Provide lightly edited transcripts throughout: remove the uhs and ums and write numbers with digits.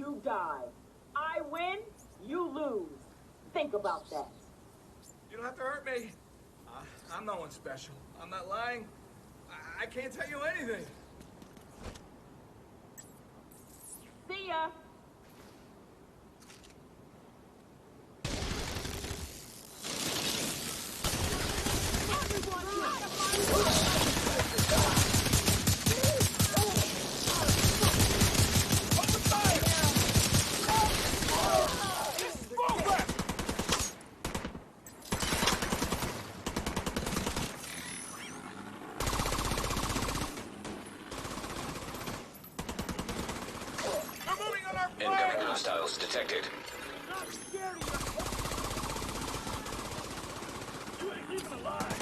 you die. I win, you lose. Think about that. You don't have to hurt me. I'm no one special. I'm not lying. I can't tell you anything. See ya. Incoming hostiles detected. You ain't even alive.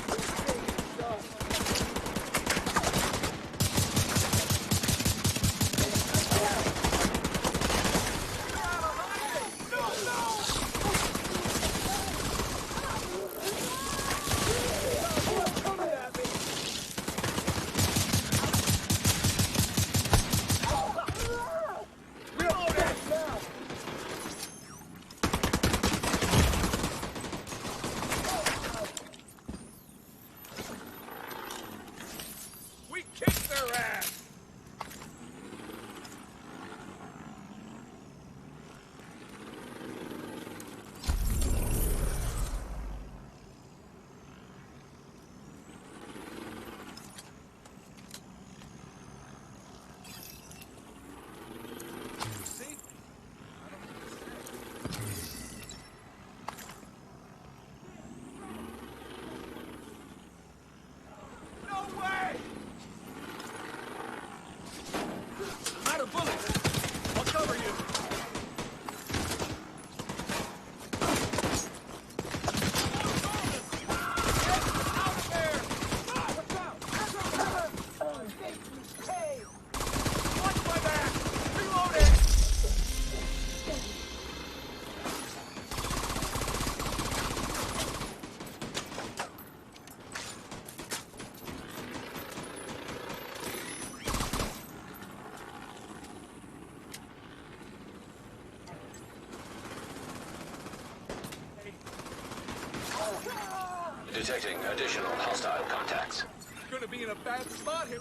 Detecting additional hostile contacts. Gonna be in a bad spot here.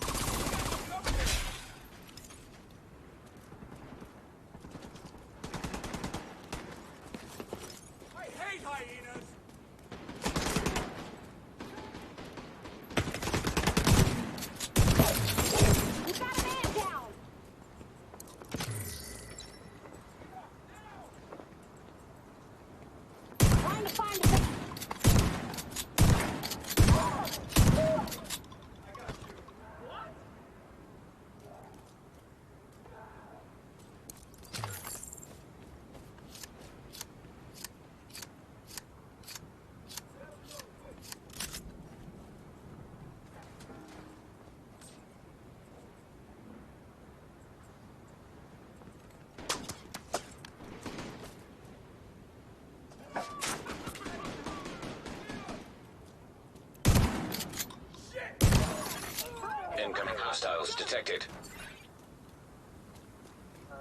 I hate hyenas. You got a man down. Trying to find a... Incoming hostiles detected.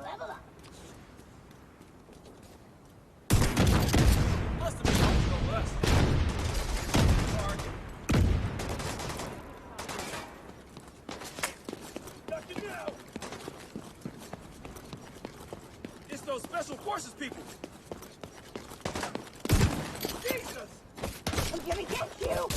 Level up. Must have been home to the west. Duck it now. It's those special forces people. Jesus! I'm gonna get you.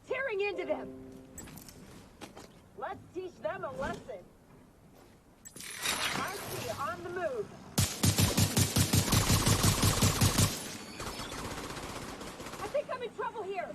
Tearing into them. Let's teach them a lesson. RC on the move. I think I'm in trouble here.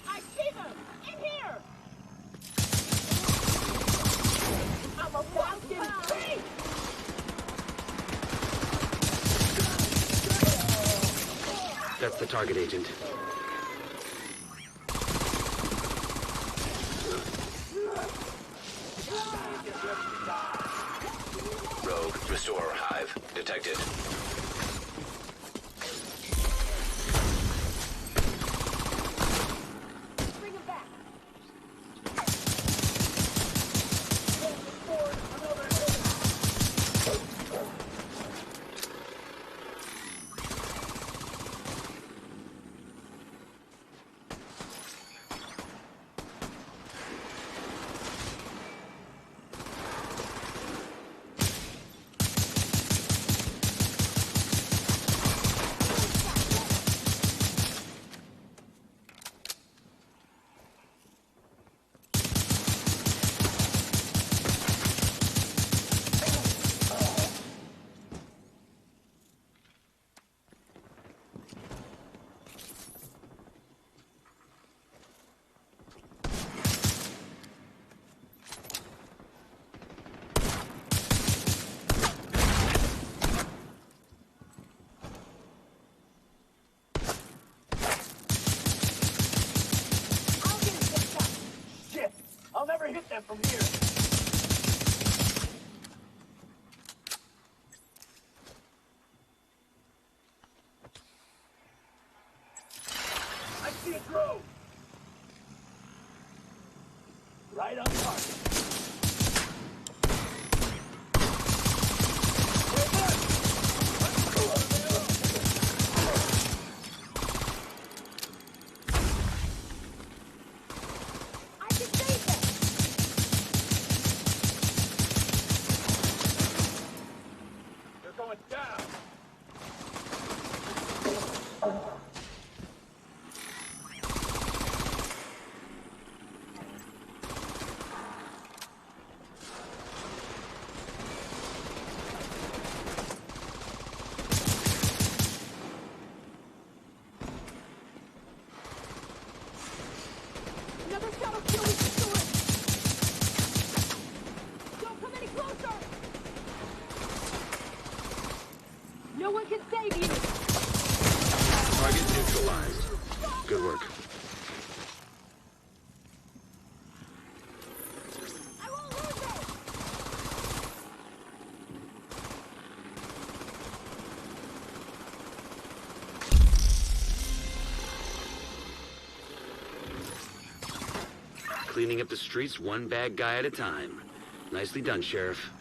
I see them! In here! I'm a fucking thief! That's the target, Agent. Rogue Restorer Hive detected. Bring him back. I'll never hit them from here. I see a drone. Right on target. Going down. neutralized. Good work. I won't lose it! Cleaning up the streets one bad guy at a time. Nicely done, Sheriff.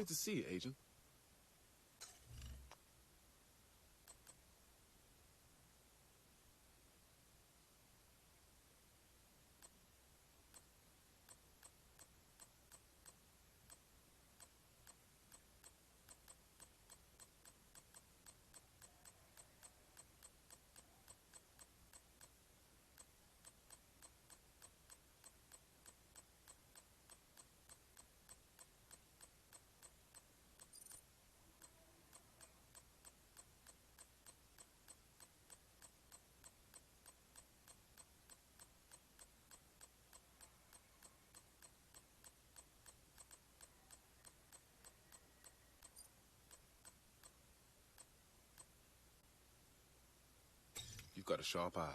Good to see you, Agent. You've got a sharp eye.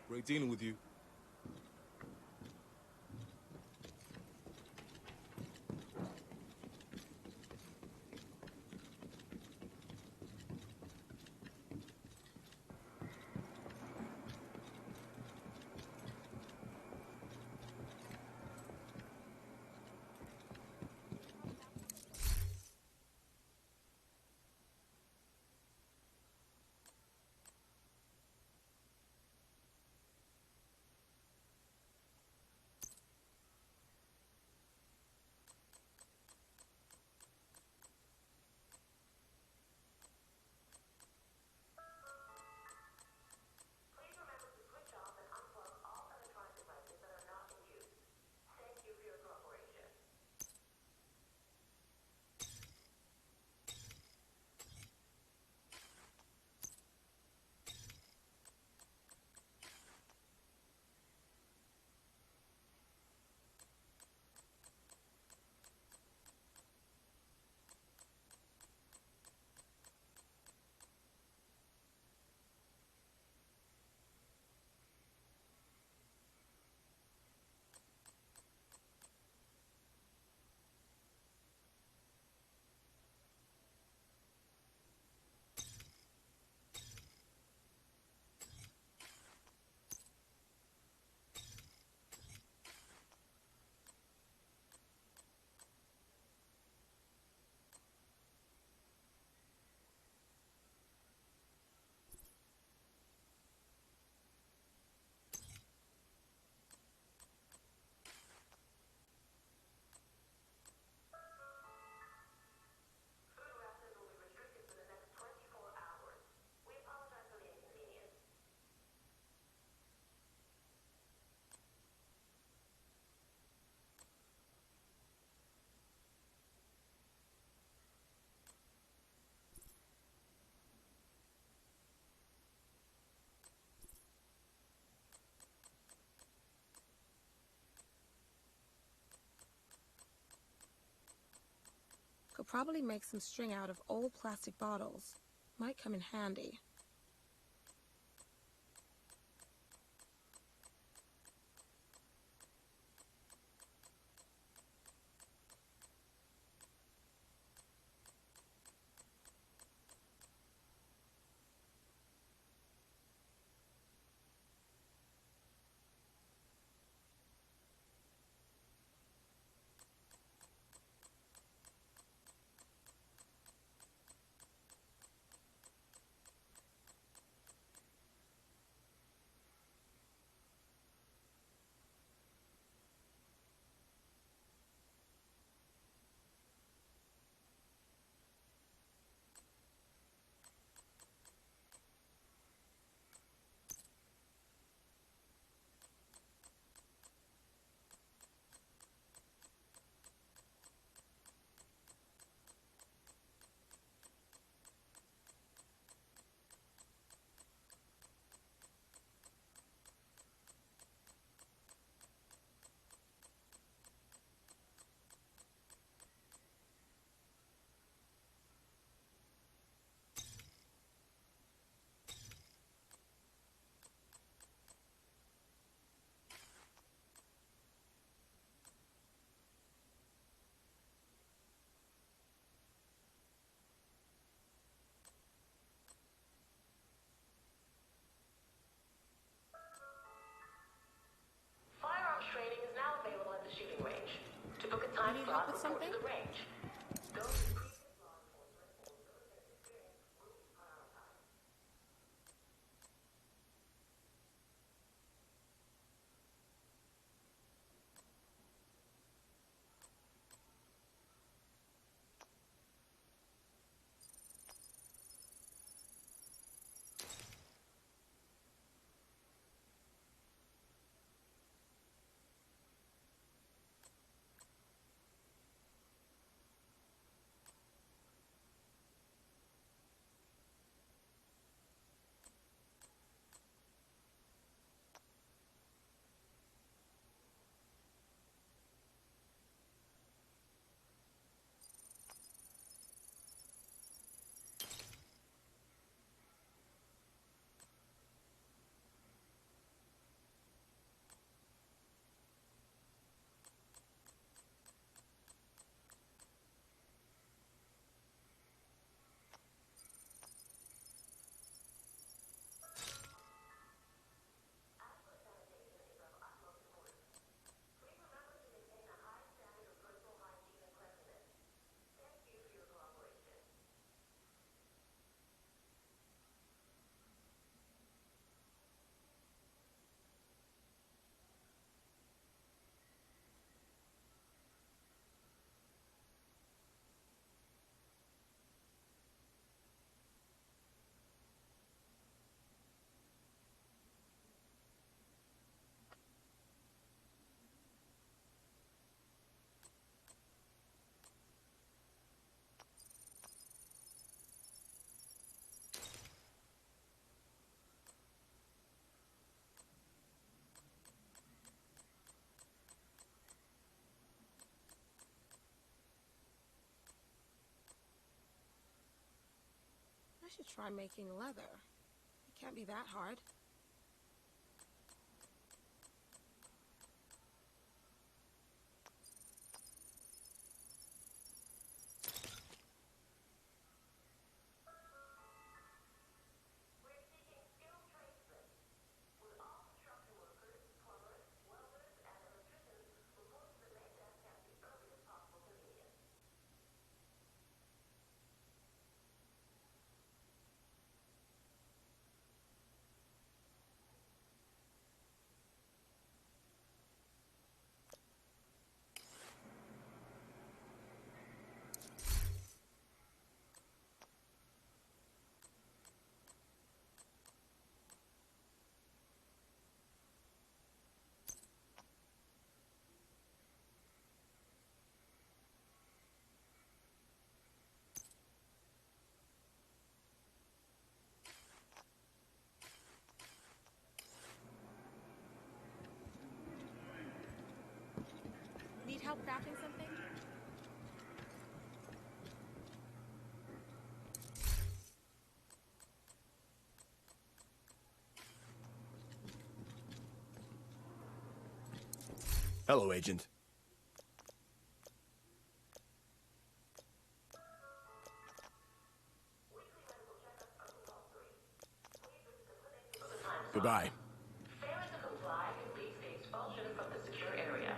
Great dealing with you. Could probably make some string out of old plastic bottles. Might come in handy. should try making leather. It can't be that hard. Need help crafting something? Hello, Agent. Goodbye. Failure to comply leads to expulsion from the secure area.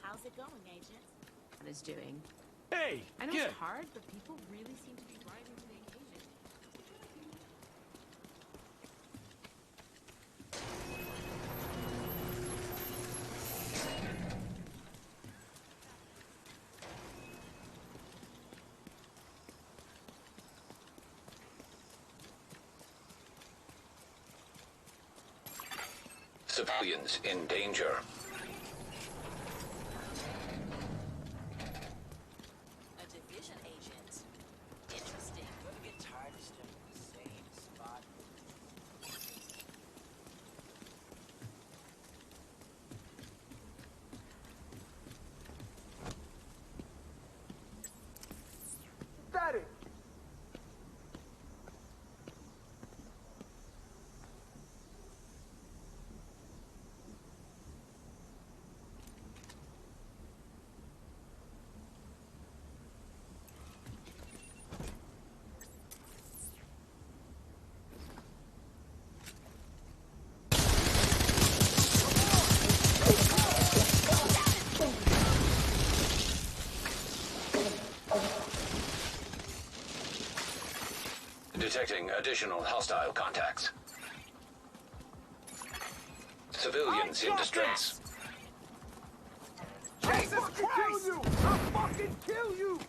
How's it going, Agent? What is doing? Hey! I know get it's hard, but people really seem to be rising to the occasion. Civilians in danger. A division agent. Interesting. Never get tired of stepping in the same spot. Daddy! Detecting additional hostile contacts. Civilians in distress. Jesus Christ! Kill you! I'll fucking kill you!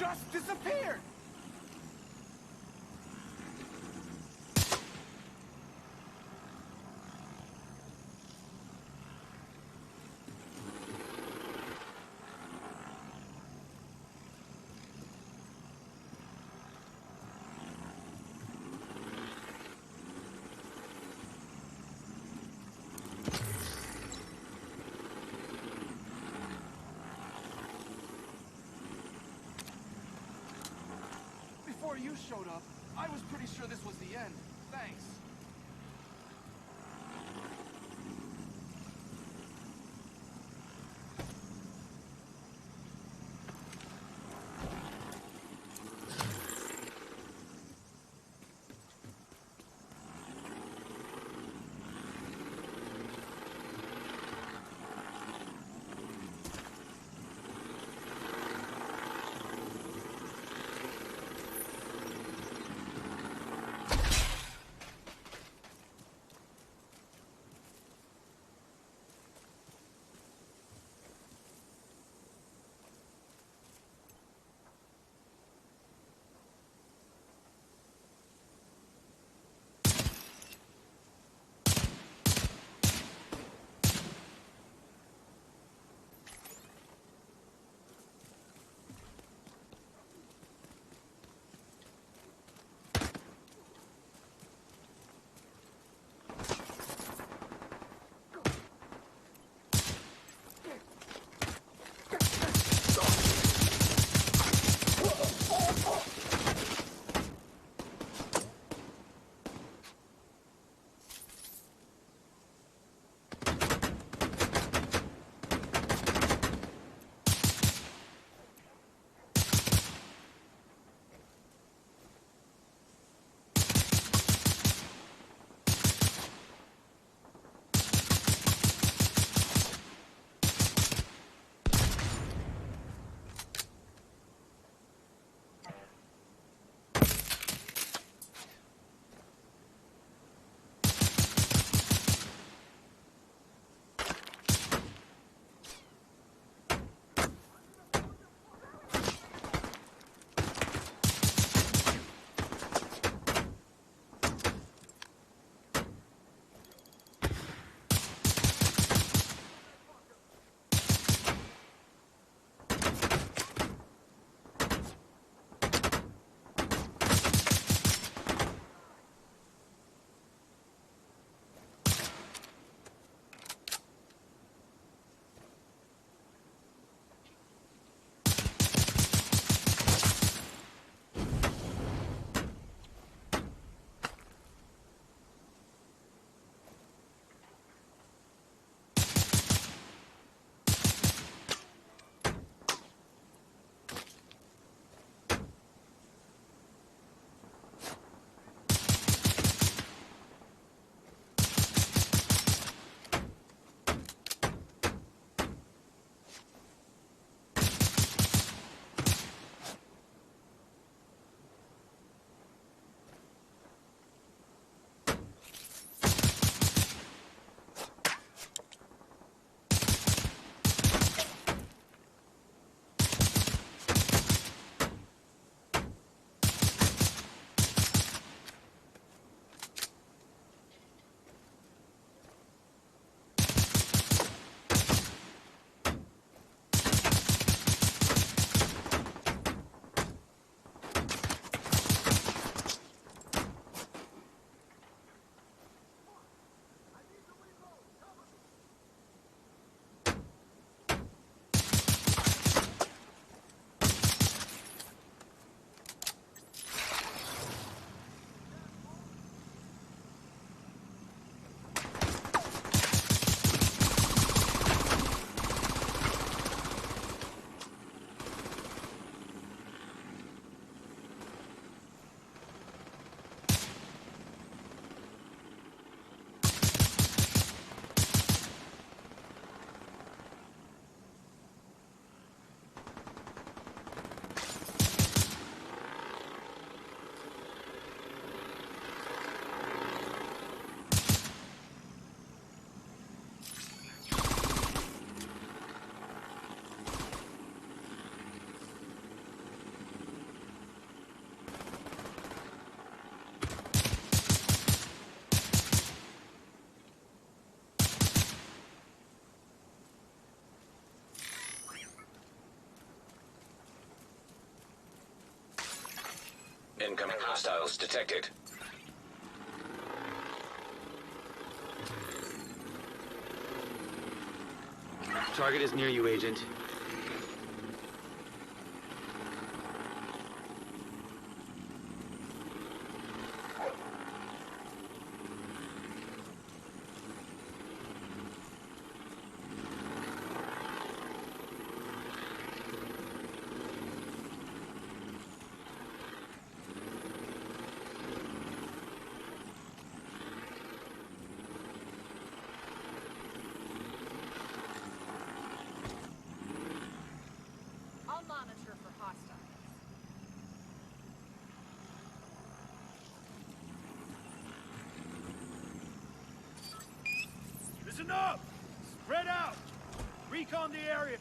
just disappeared! Before you showed up, I was pretty sure this was the end. Thanks. Incoming hostiles detected. Target is near you, Agent. I'll monitor for hostiles. Listen up! Spread out! Recon the area!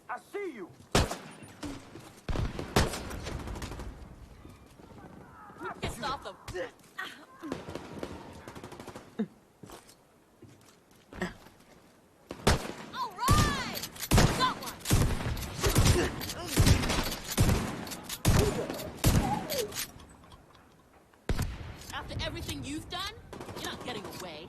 I see you! Pissed off the... All right! Got one! After everything you've done, you're not getting away.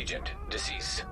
Agent deceased.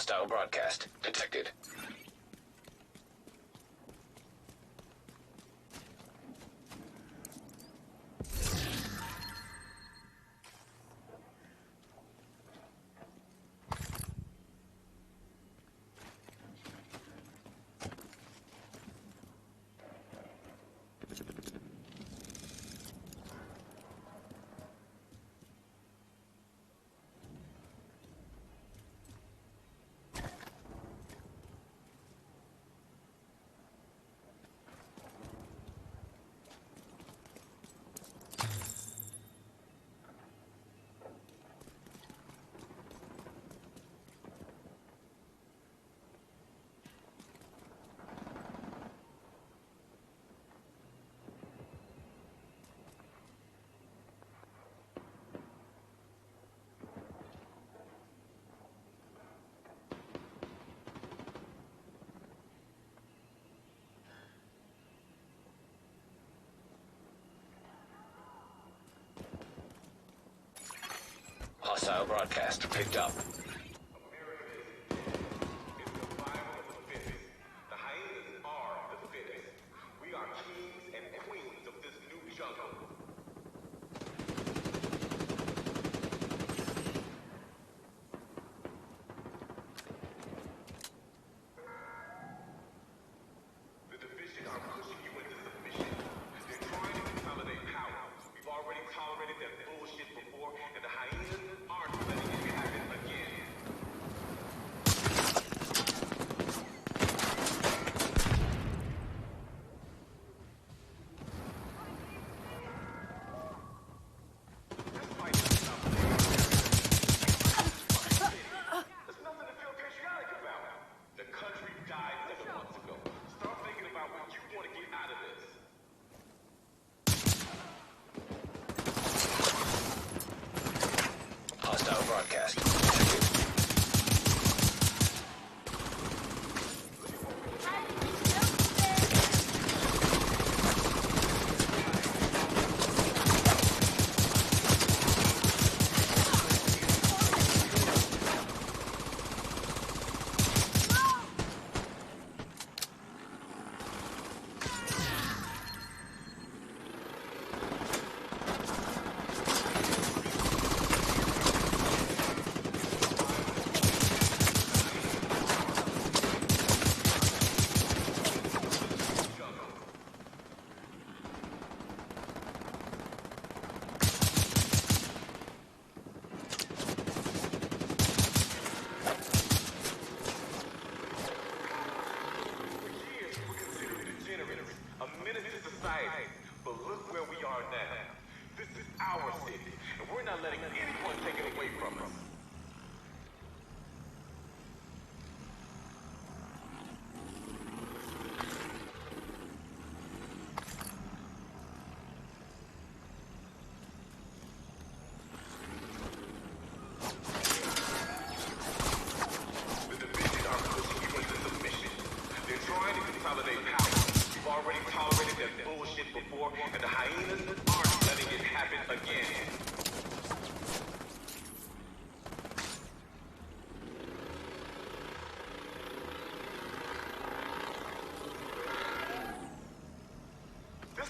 Hostile broadcast detected. Hostile broadcast picked up.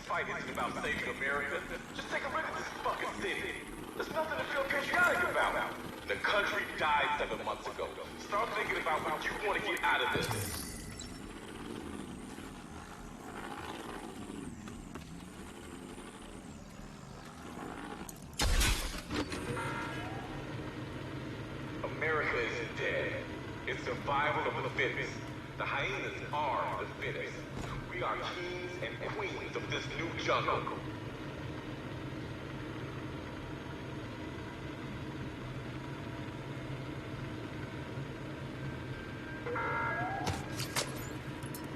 Fight isn't about saving America. Just take a look at this fucking city. There's nothing to feel patriotic about. The country died 7 months ago. Start thinking about what you want to get out of this. America is dead. It's survival of the fittest. The hyenas are the fittest. We are kings and queens of this new jungle.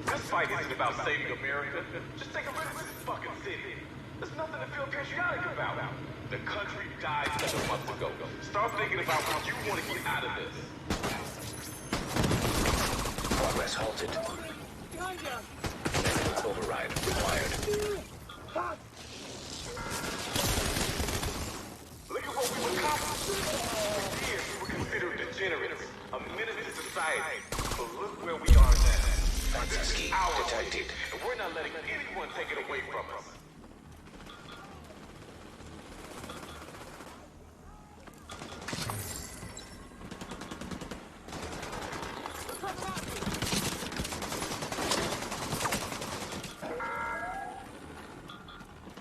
This fight isn't about saving America. Just take a look at this fucking city. There's nothing to feel patriotic about. The country died 7 months ago. Start thinking about what you want to get out of this. Progress halted. Override required. Look at what we've accomplished. For years, we were considered degenerates, a menace to society. letting anyone take it away from us.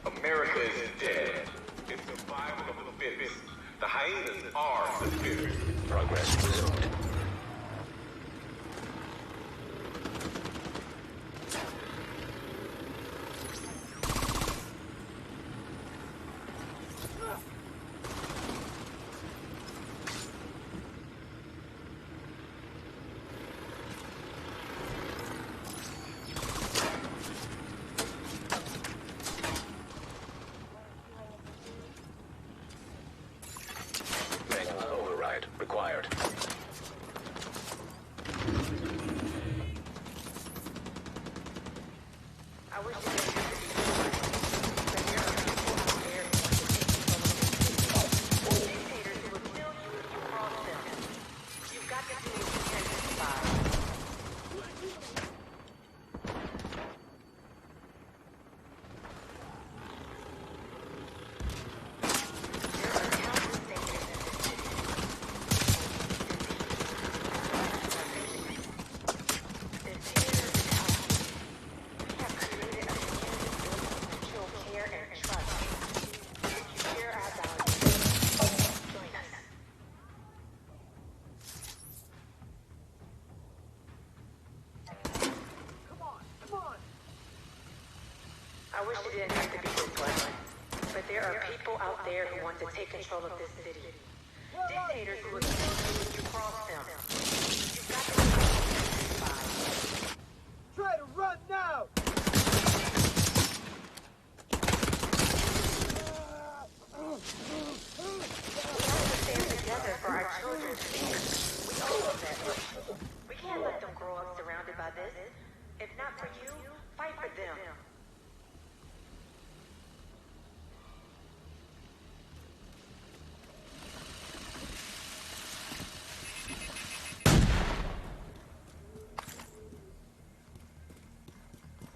America is dead. It's survival of the fittest. The hyenas are the fittest. Progress resumed. Manual override required. I wish you could but there are people out there who want to take control of this city. Dictators who will kill you if you cross them. You've got to do what you can to survive. There are countless dangers in this city. This theater is out. We have created a community built on mutual care and trust. If you share our values, join us. I wish it didn't have to be this way, but there are people out there who want to take control of this city. Dictators who will kill you if you cross them. You've got to do what you can to survive. Try to run now! We have to stand together for our children's sake. We owe them that much. We can't let them grow up surrounded by this. If not for you, fight for them.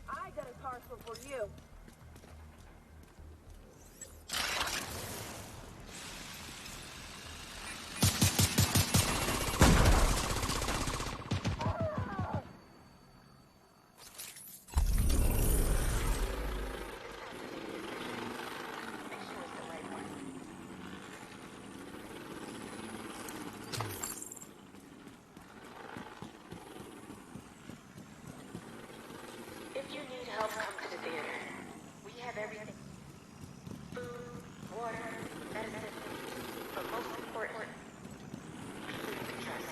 I got a parcel for you. If you need help, come to the theater. We have everything. Food, water, medicine, but most important, people you can trust.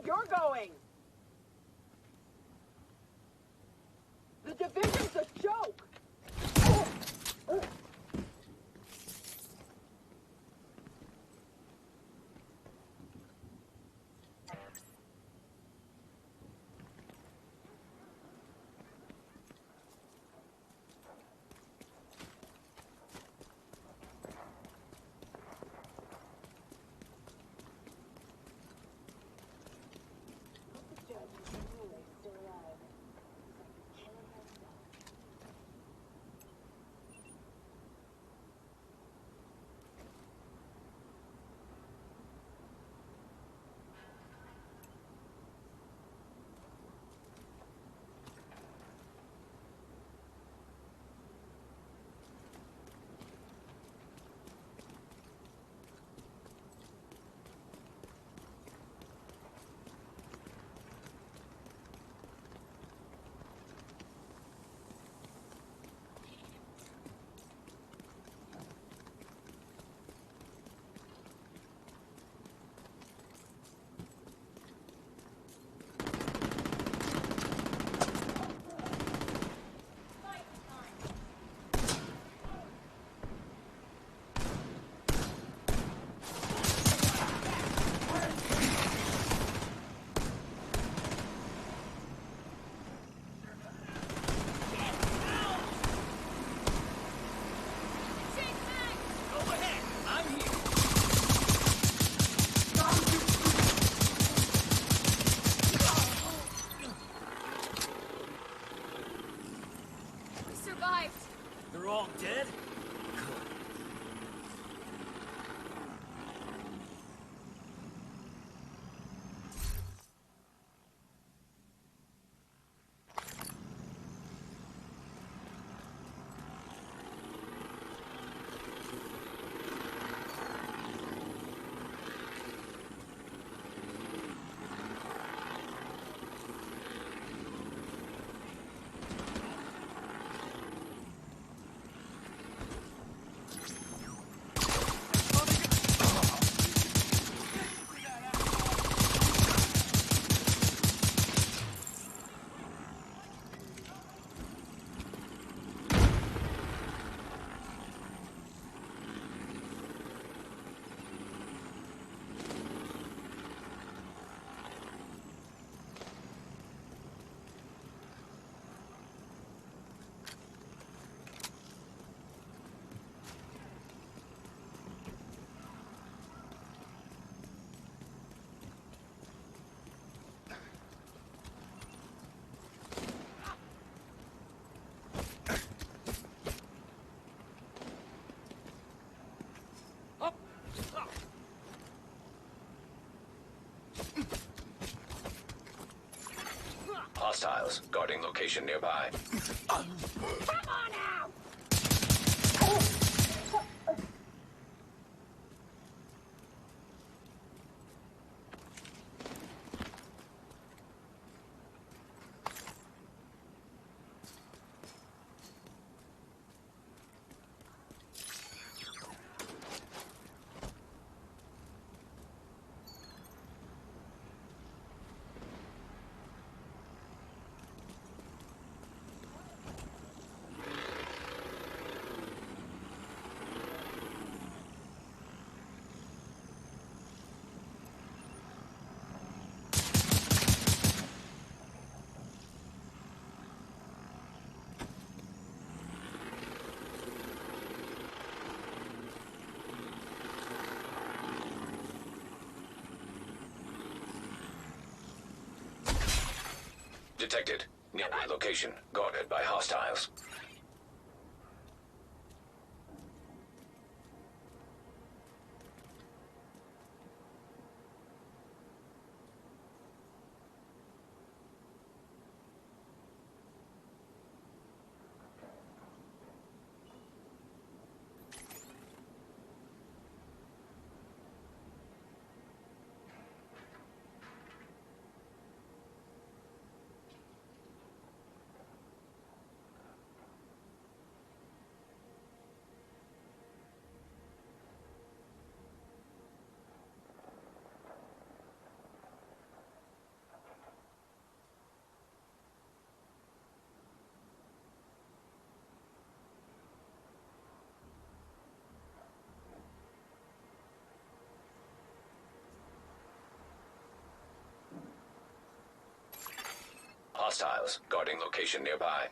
you're going. The division's a joke. They're all dead? Hostiles guarding location nearby. Come on out! Detected. Nearby location guarded by hostiles. Hostiles guarding location nearby.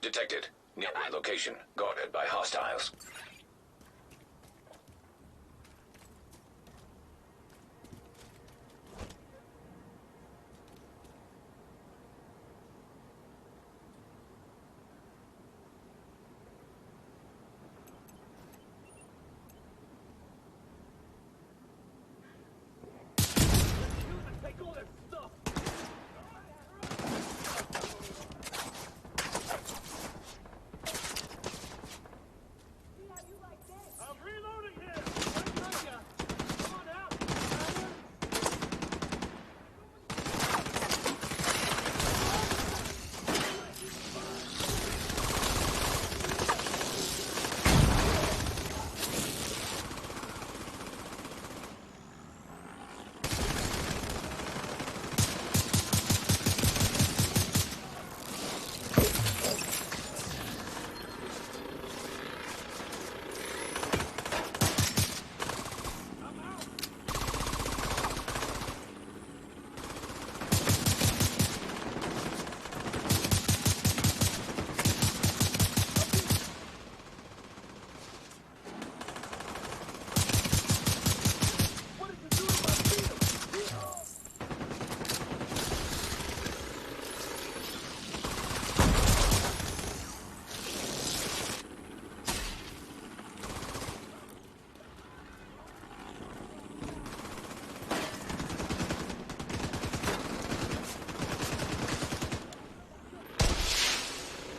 Detected. Nearby location guarded by hostiles. Take all that stuff! I'm reloading here! Come on out!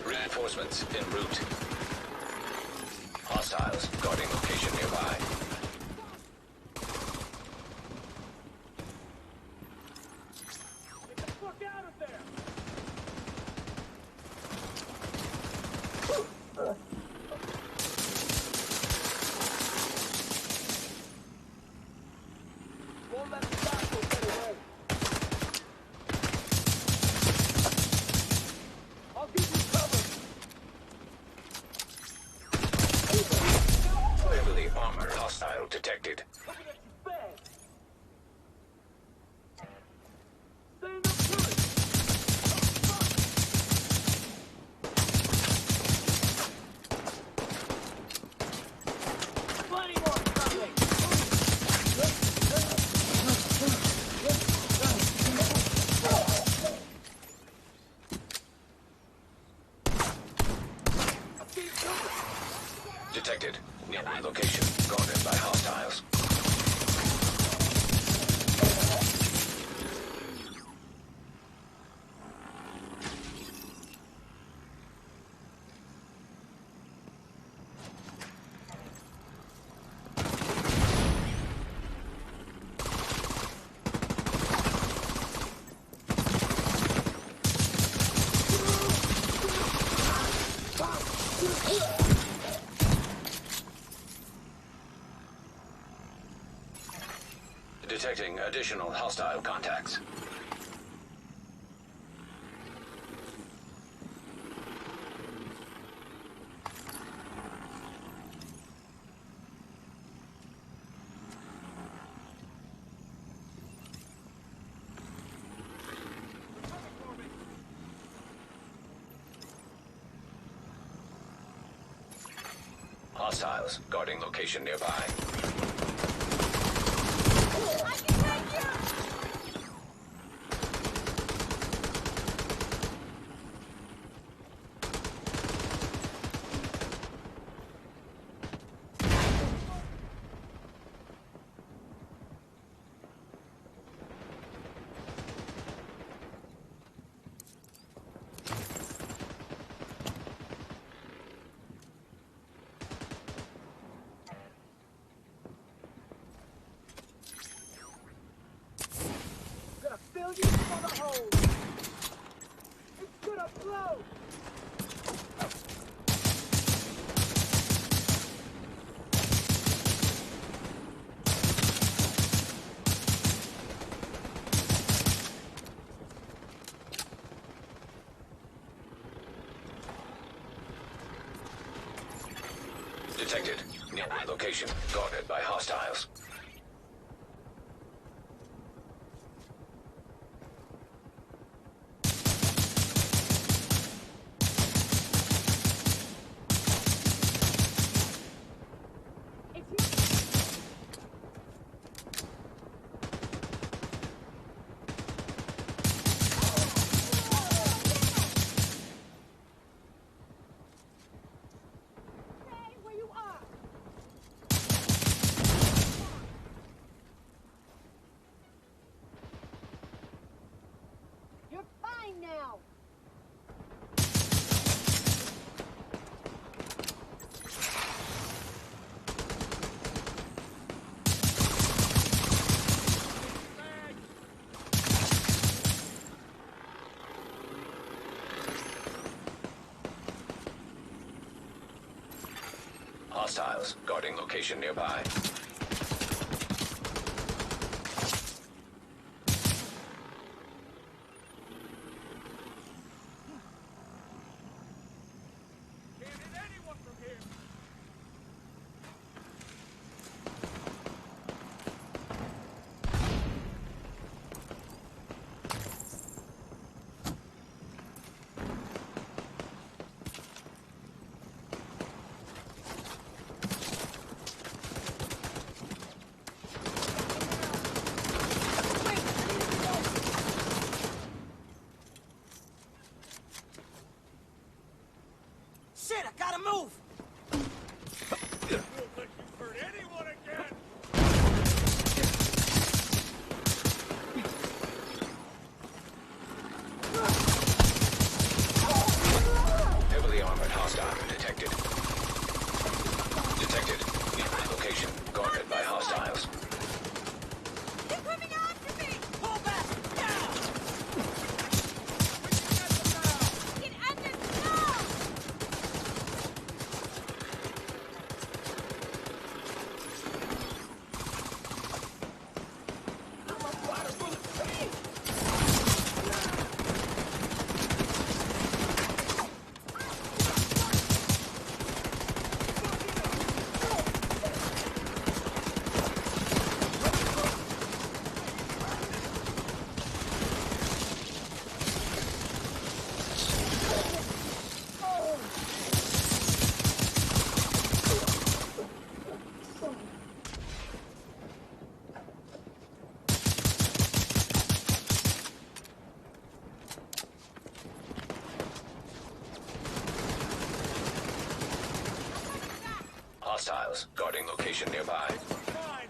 Reinforcements en route. Hostiles guarding location nearby. Get the fuck out of there! Won't let the doctor get away. I'll give you cover. Heavily armored hostile detected. Looking at your bag. Stand up to it. Plenty more coming. Detected. Nearby location guarded by hostiles. Detecting additional hostile contacts. Hostiles guarding location nearby. hole. It's gonna blow. Detected. Nearby location guarded by hostiles. Stay where you are. You're fine now. Hostiles guarding location nearby. Can't hit anyone from here. Shit, I gotta move! Won't let you hurt anyone again. Heavily armored hostile detected. Detected. Nearby location guarded by hostiles. They're coming after me! Pull back! Down! Get under now! Hostiles guarding location nearby. Fine.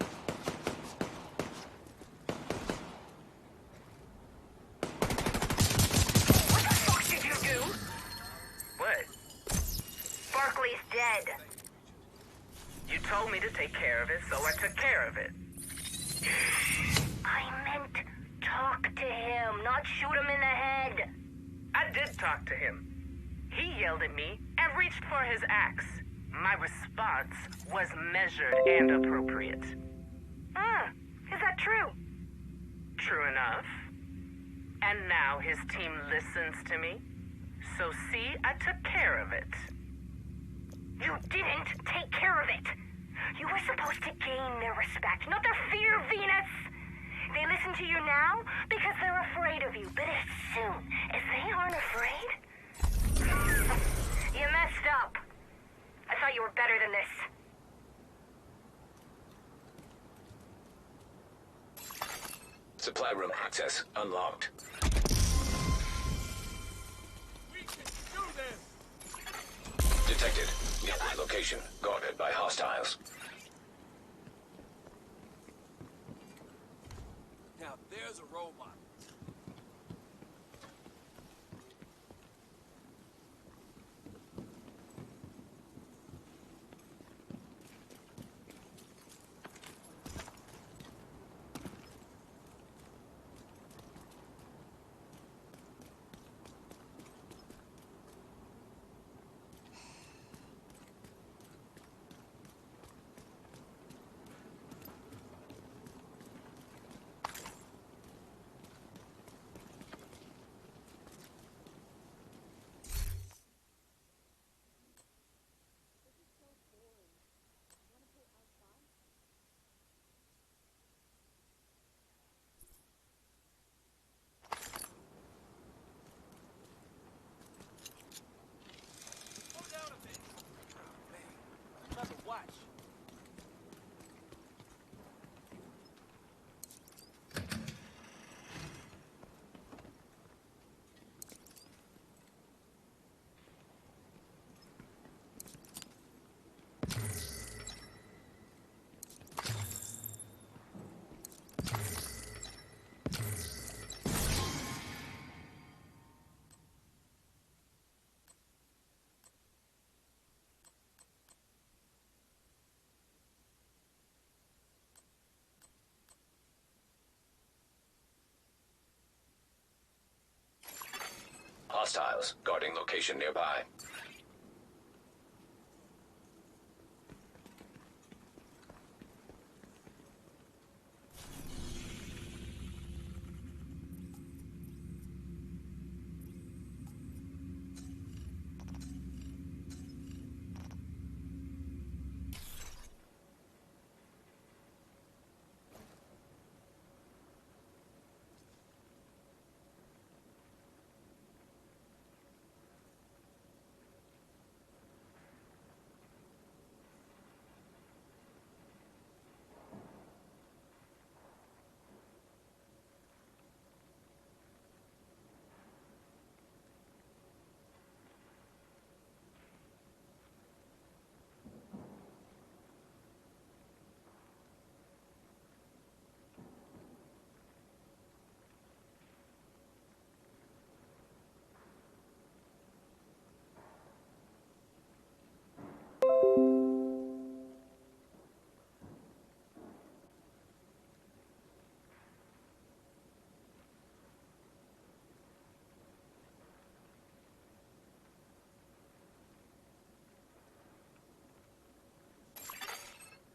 What the fuck did you do? What? Barkley's dead. You told me to take care of it, so I took care of it. I meant talk to him, not shoot him in the head. I did talk to him. He yelled at me and reached for his axe. My response was measured and appropriate. Is that true? True enough. And now his team listens to me. So see, I took care of it. You didn't take care of it. You were supposed to gain their respect, not their fear, Venus. They listen to you now because they're afraid of you, but as soon as they aren't afraid, you messed up. I thought you were better than this. Supply room access unlocked. We can do this. Detected. Nearby location guarded by hostiles. Now there's a role model. Hostiles guarding location nearby.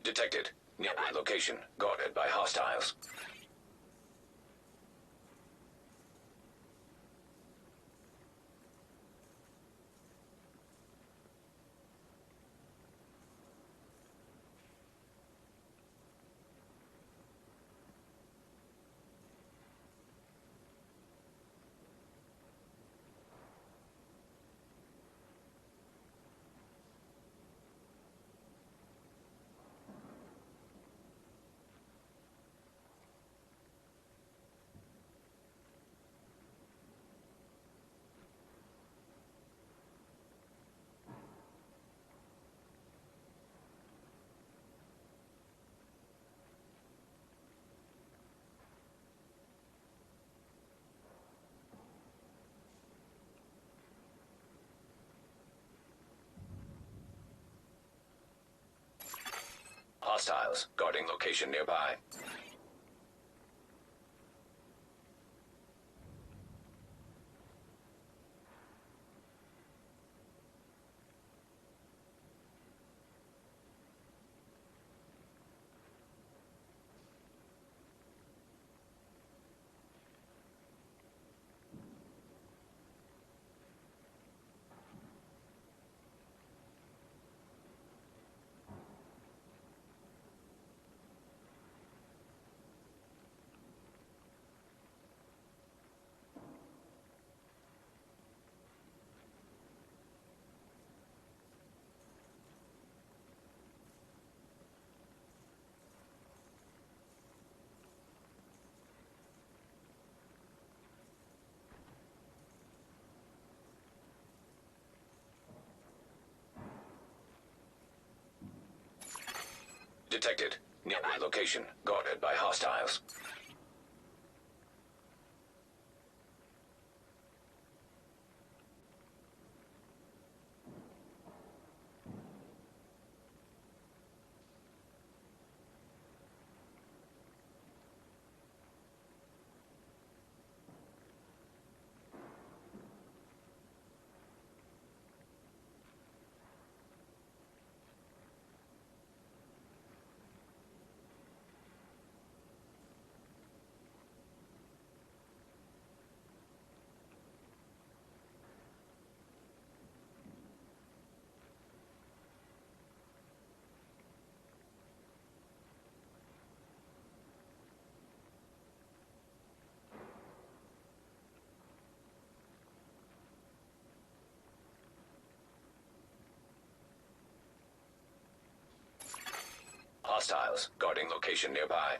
Detected. Nearby location guarded by hostiles. Hostiles guarding location nearby. Detected. Nearby location guarded by hostiles. Hostiles guarding location nearby.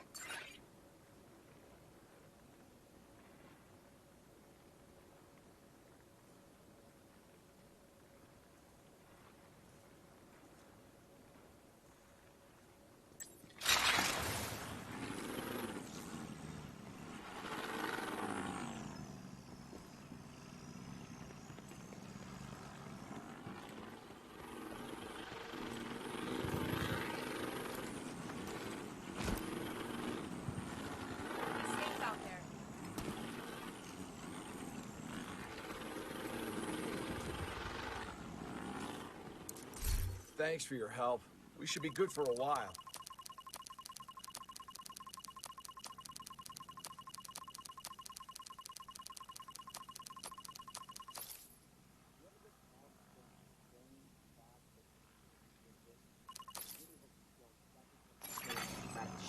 Thanks for your help. We should be good for a while.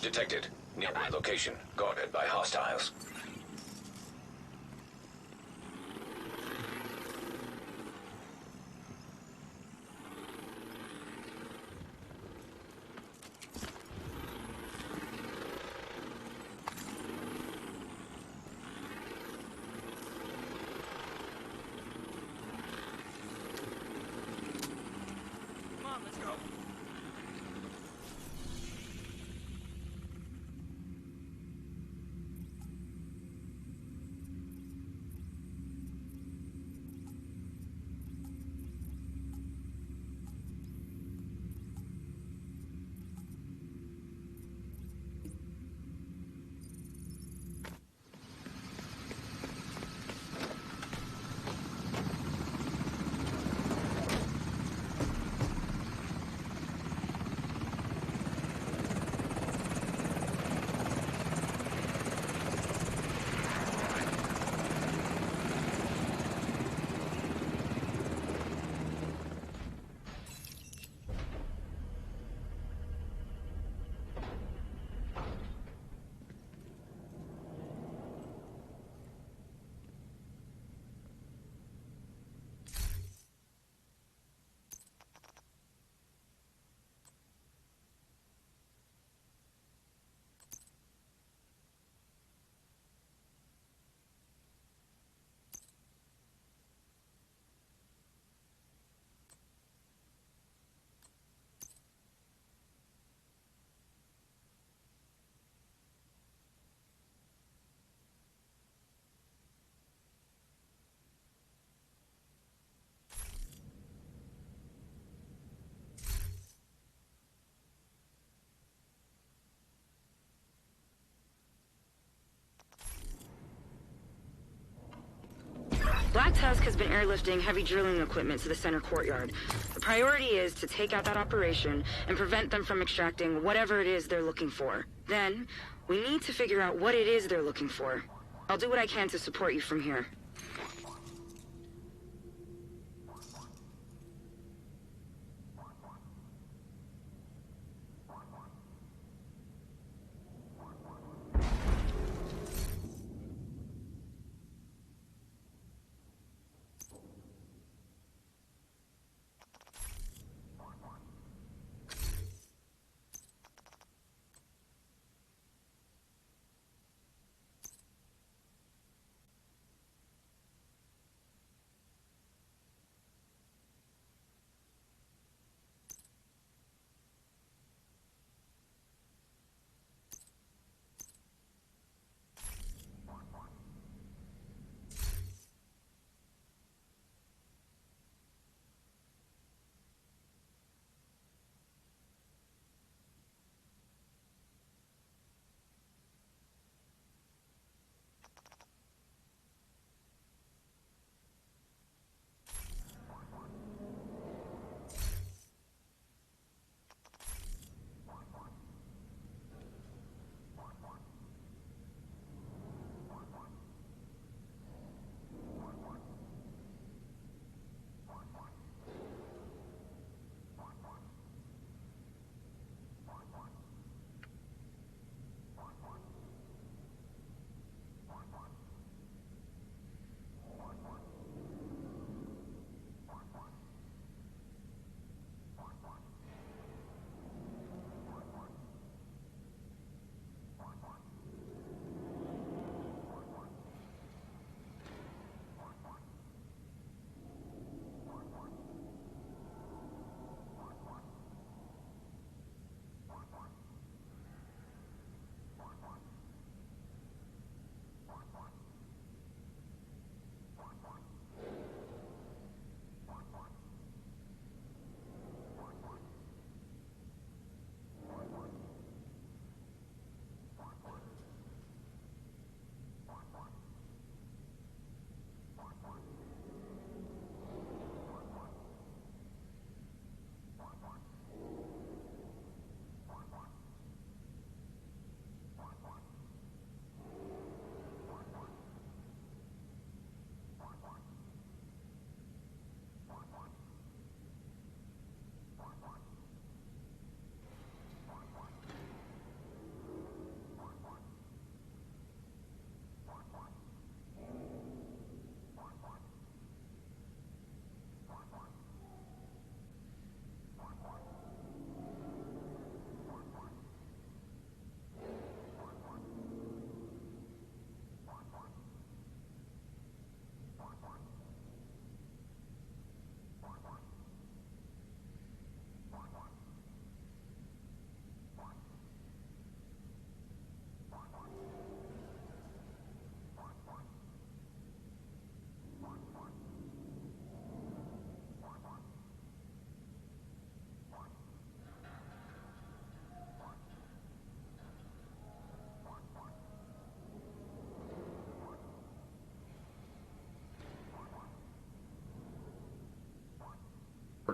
Detected. Nearby location. Guarded by hostiles. Come on, let's go. Black Tusk has been airlifting heavy drilling equipment to the center courtyard. The priority is to take out that operation and prevent them from extracting whatever it is they're looking for. Then, we need to figure out what it is they're looking for. I'll do what I can to support you from here.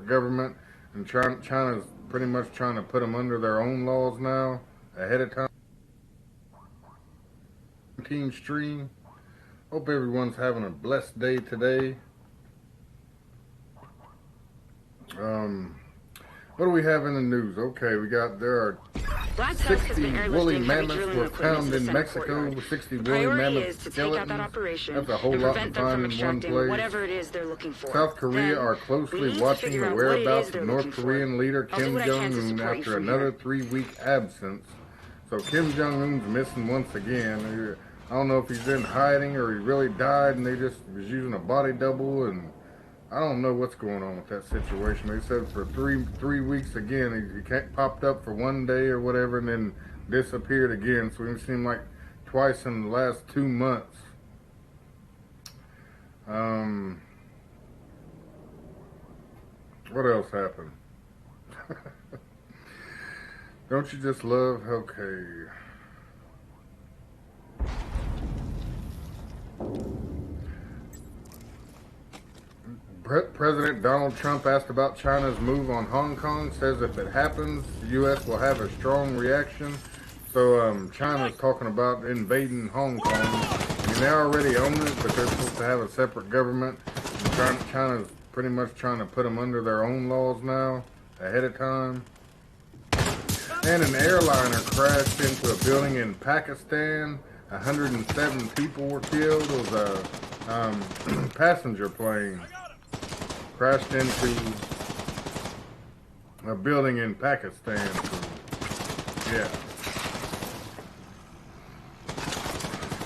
separate government, and China's pretty much trying to put them under their own laws now, ahead of time. Team stream. Hope everyone's having a blessed day today. What do we have in the news? Okay, there are 60 woolly mammoths were found in Mexico. 60 woolly mammoth skeletons. That's a whole lot to find in one place. South Korea are closely watching the whereabouts of North Korean leader Kim Jong-un after another 3-week absence. So Kim Jong-un's missing once again. I don't know if he's in hiding or he really died and they just was using a body double, and I don't know what's going on with that situation. They said for three weeks again, he popped up for one day or whatever and then disappeared again. So it seemed like twice in the last 2 months. What else happened? Don't you just love, okay. President Donald Trump asked about China's move on Hong Kong, says if it happens, the U.S. will have a strong reaction. So China's talking about invading Hong Kong. I mean, they already own it, but they're supposed to have a separate government. And China's pretty much trying to put them under their own laws now, ahead of time. And an airliner crashed into a building in Pakistan. 107 people were killed. It was a passenger plane. Crashed into a building in Pakistan. So, yeah.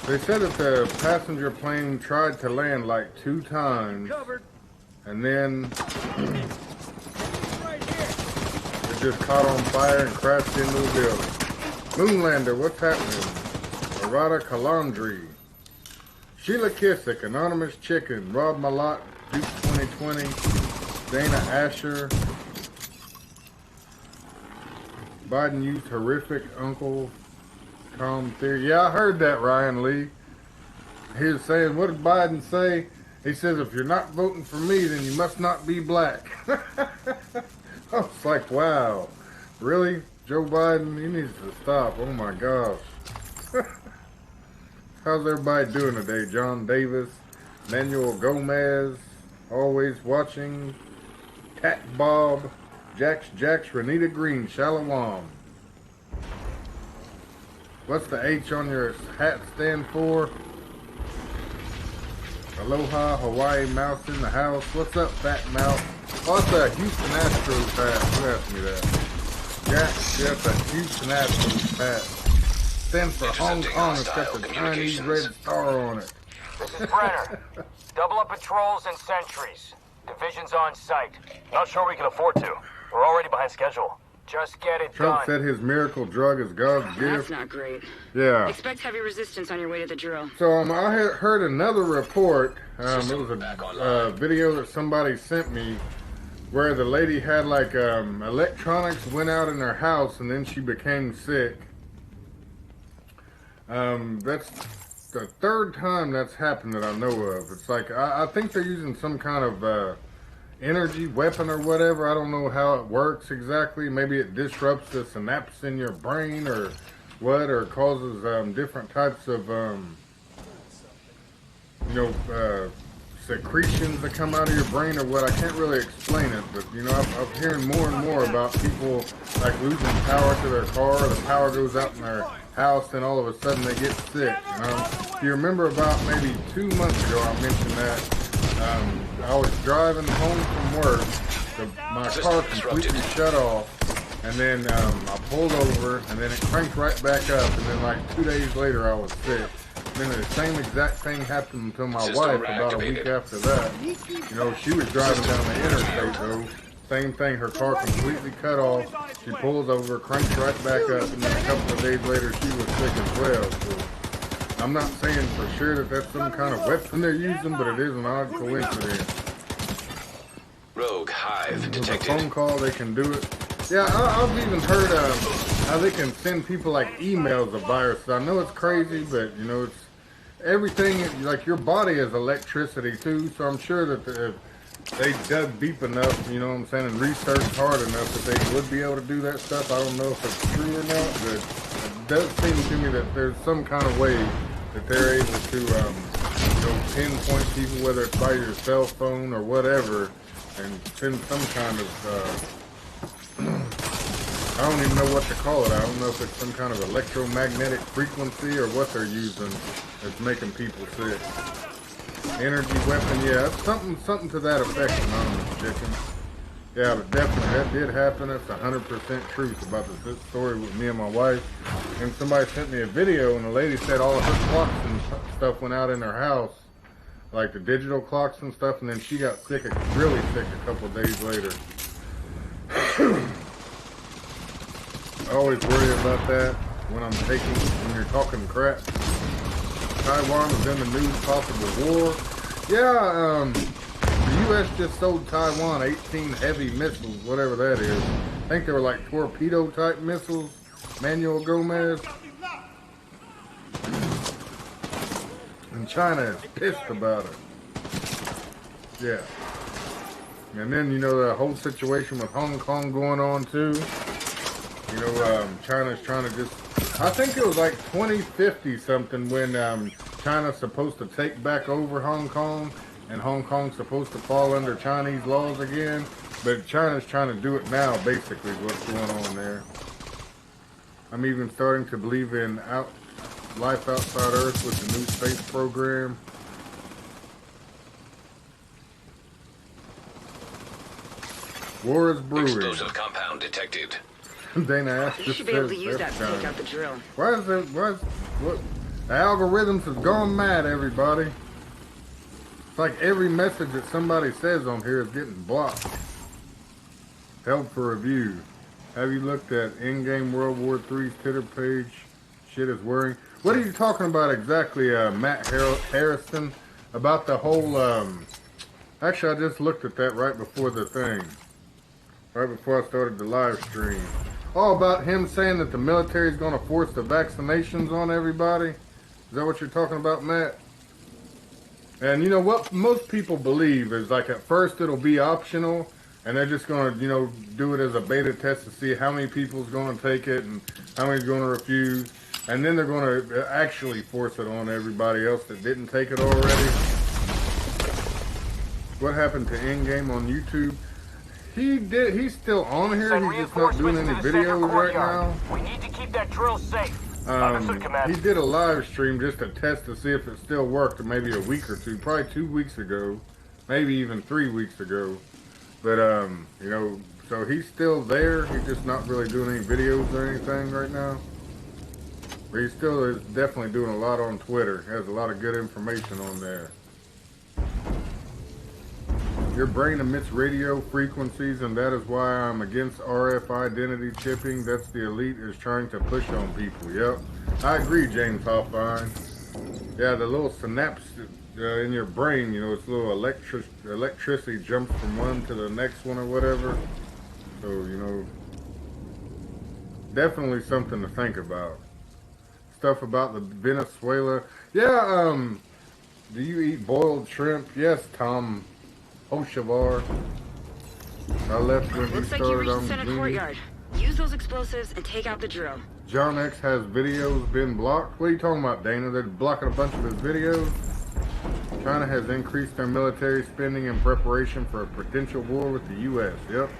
They said that the passenger plane tried to land like 2 times. And then it just caught on fire and crashed into the building. Moonlander, what's happening? Arata Kalandri. Sheila Kissick, Anonymous Chicken, Rob Malott, Duke 2020, Dana Asher. Biden used horrific Uncle Tom theory. Yeah, I heard that, Ryan Lee. He was saying, what did Biden say? He says, if you're not voting for me, then you must not be black. I was like, wow. Really? Joe Biden, he needs to stop. Oh my gosh. How's everybody doing today? John Davis, Manuel Gomez, always watching. Cat Bob, Jax, Renita Green, Shalom. What's the H on your hat stand for? Aloha, Hawaii Mouse in the house. What's up, Fat Mouse? Oh, it's a Houston Astros hat. Who asked me that? Yes, a Houston Astros hat. Stands for Hong Kong. It's got the Chinese red star on it. This is Brenner. Double up patrols and sentries. Division's on site. Not sure we can afford to. We're already behind schedule. Just get it Trump done. said his miracle drug is God's gift. That's not great. Yeah. Expect heavy resistance on your way to the drill. So I had heard another report. It was a video that somebody sent me where the lady had like electronics went out in her house and then she became sick. That's the 3rd time that's happened that I know of. It's like I think they're using some kind of energy weapon or whatever. I don't know how it works exactly. Maybe it disrupts the synapse in your brain or what, or causes different types of secretions that come out of your brain or what. I can't really explain it, but you know, I'm hearing more and more about people like losing power to their car. The power goes out in their house and all of a sudden they get sick. You know, if you remember about maybe 2 months ago I mentioned that I was driving home from work, my car completely shut off, and then I pulled over and then it cranked right back up, and then like 2 days later I was sick. Then the same exact thing happened to my wife about a week after that. You know, she was driving down the interstate though. Same thing, her car completely cut off. She pulls over, cranks right back up, and then a couple of days later she was sick as well. So I'm not saying for sure that that's some kind of weapon they're using, but it is an odd coincidence. Rogue Hive detected. With a phone call, they can do it. Yeah, I've even heard how they can send people like emails of viruses. I know it's crazy, but you know, it's everything. Like your body is electricity too, so I'm sure that they dug deep enough, you know what I'm saying, and researched hard enough that they would be able to do that stuff. I don't know if it's true or not, but it does seem to me that there's some kind of way that they're able to, pinpoint people, whether it's by your cell phone or whatever, and send some kind of, I don't even know what to call it. I don't know if it's some kind of electromagnetic frequency or what they're using that's making people sick. Energy weapon, yeah, it's something to that effect, Anonymous Chicken. Yeah, but definitely, that did happen. It's 100% truth about the story with me and my wife. And somebody sent me a video, and the lady said all of her clocks and stuff went out in her house, like the digital clocks and stuff, and then she got sick, really sick a couple of days later. I always worry about that when you're talking crap. Taiwan was in the news, possible war. Yeah, the U.S. just sold Taiwan 18 heavy missiles, whatever that is. I think they were like torpedo-type missiles. Manuel Gomez. And China is pissed about it. Yeah. And then, you know, the whole situation with Hong Kong going on, too. You know, China's trying to just... I think it was like 2050 something when China's supposed to take back over Hong Kong, and Hong Kong's supposed to fall under Chinese laws again, but China's trying to do it now, basically, is what's going on there. I'm even starting to believe in life outside Earth with the new space program. War is brewing. Explosive compound detected. Dana asked You should be able to use that to take out the drill. What? The algorithms have gone mad, everybody. It's like every message that somebody says on here is getting blocked. Held for review. Have you looked at in-game World War III's Twitter page? Shit is worrying. What are you talking about exactly, Matt Harrison? About the whole, actually, I just looked at that right before the thing. Right before I started the live stream. Oh, about him saying that the military is going to force the vaccinations on everybody? Is that what you're talking about, Matt? And you know what most people believe is, like, at first it'll be optional, and they're just going to, you know, do it as a beta test to see how many people's going to take it and how many's going to refuse. And then they're going to actually force it on everybody else that didn't take it already. What happened to Endgame on YouTube? He's still on here. He's just not doing any videos right now. We need to keep that drill safe. He did a live stream just to test to see if it still worked, maybe a week or two, probably 2 weeks ago, maybe even 3 weeks ago. But you know, so he's still there. He's just not really doing any videos or anything right now. But he still is definitely doing a lot on Twitter. He has a lot of good information on there. Your brain emits radio frequencies, and that is why I'm against RF identity chipping. That's the elite is trying to push on people. Yep. I agree, James Hoffine. Yeah, the little synapse in your brain, you know, it's little electricity jumps from one to the next one or whatever. So, you know, definitely something to think about. Stuff about the Venezuela. Yeah, do you eat boiled shrimp? Yes, Tom Oshavar. I left when he Looks like you started reached on the center Zoom. courtyard. Use those explosives and take out the drill. John X has videos been blocked. What are you talking about, Dana? They're blocking a bunch of his videos. China has increased their military spending in preparation for a potential war with the U.S. Yep.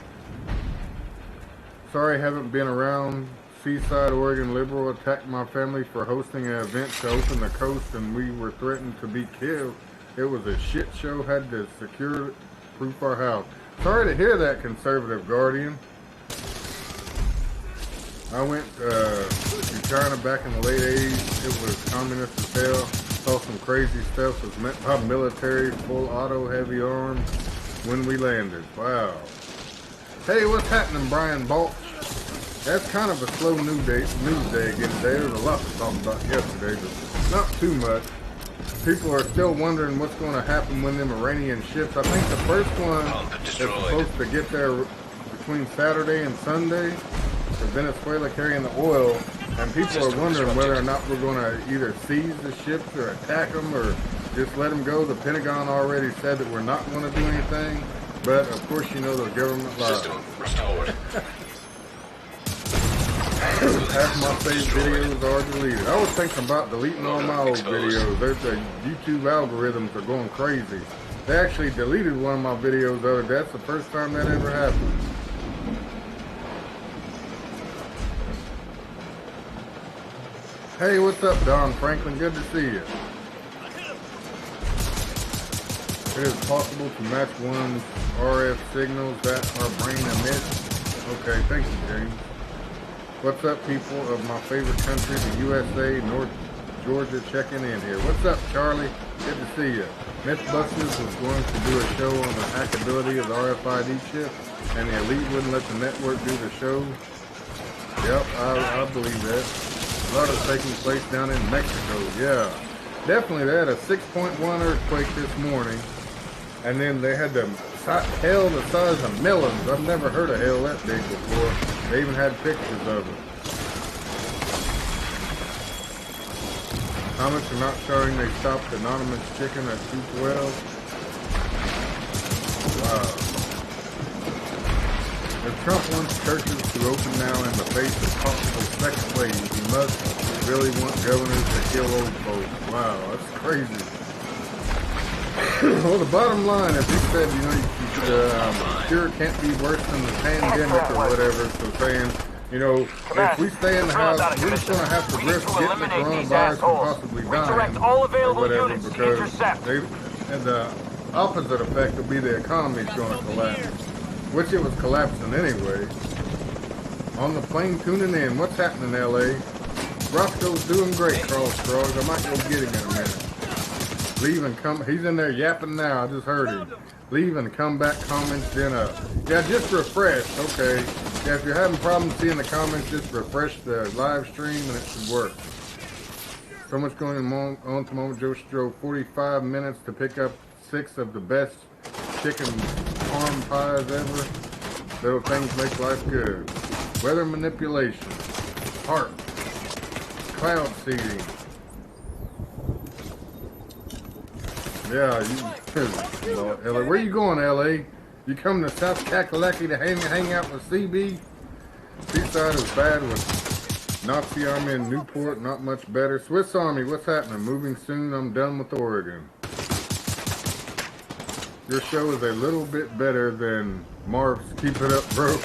Sorry, haven't been around. Seaside, Oregon liberal attacked my family for hosting an event to open the coast, and we were threatened to be killed. It was a shit show. Had to secure proof our house. Sorry to hear that, conservative guardian. I went to China back in the late 80s. It was communist as hell. Saw some crazy stuff. Was met by military, full auto, heavy arms when we landed. Wow. Hey, what's happening, Brian Balch? That's kind of a slow news day again today. There's a lot to talk about yesterday, but not too much. People are still wondering what's going to happen when them Iranian ships. I think the first one is supposed to get there between Saturday and Sunday to Venezuela carrying the oil, and people are wondering whether or not we're going to either seize the ships or attack them or just let them go. The Pentagon already said that we're not going to do anything. But, of course, you know the government lies. System restored. Half my saved videos are deleted. I was thinking about deleting all my old videos. The YouTube algorithms are going crazy. They actually deleted one of my videos the other day. That's the first time that ever happened. Hey, what's up, Don Franklin? Good to see you. It is possible to match one's RF signals that our brain emits. Okay, thank you, James. What's up, people of my favorite country, the USA, North Georgia, checking in here. What's up, Charlie? Good to see you. Mythbusters was going to do a show on the hackability of the RFID chip, and the elite wouldn't let the network do the show. Yep, I believe that. A lot is taking place down in Mexico. Yeah, definitely. They had a 6.1 earthquake this morning, and then they had the hail the size of melons. I've never heard of hail that big before. They even had pictures of it. Comments are not showing they stopped anonymous chicken at 212. Wow. If Trump wants churches to open now in the face of possible second wave, he must really want governors to kill old folks. Wow, that's crazy. Well, the bottom line, if he said, you know, cure can't be worse than the pandemic or whatever, so saying, you know, if we stay in the house, we're just going to have to risk getting the coronavirus and possibly dying or whatever, because the opposite effect will be the economy's going to collapse, which it was collapsing anyway. On the plane tuning in, what's happening in LA? Roscoe's doing great, Carl Scruggs. I might go get him in a minute. Leave and come, he's in there yapping now, I just heard him. Leave and come back comments, then yeah, just refresh, okay. Yeah, if you're having problems seeing the comments, just refresh the live stream and it should work. So much going on at the moment. Joe drove 45 minutes to pick up 6 of the best chicken parm pies ever. Little things make life good. Weather manipulation. Heart. Cloud seeding. Yeah, LA. Where you going, LA? You come to South Kakalaki to hang out with CB? Seaside is bad with Nazi Army in Newport, not much better. Swiss Army, what's happening? Moving soon, I'm done with Oregon. Your show is a little bit better than Mark's. Keep it up, bro.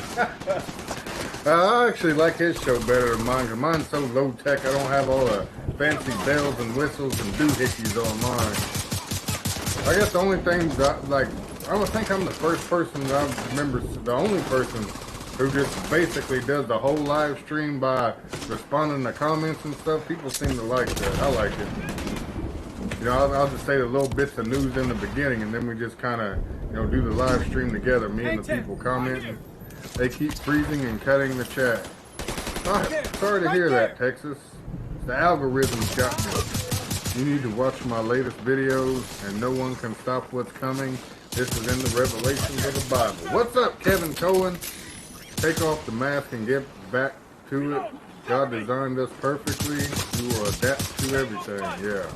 I actually like his show better than mine, because mine's so low tech, I don't have all the fancy bells and whistles and doohickeys on mine. I guess the only thing that, like, I would think I'm the first person that I remember, the only person who just basically does the whole live stream by responding to comments and stuff. People seem to like that. I like it. You know, I'll just say the little bits of news in the beginning, and then we just kind of, you know, do the live stream together, me and the people commenting. They keep freezing and cutting the chat. Sorry to hear that, Texas. The algorithm's got me. You need to watch my latest videos, and no one can stop what's coming. This is in the Revelations of the Bible. What's up, Kevin Cohen? Take off the mask and get back to it. God designed us perfectly. You will adapt to everything. Yeah.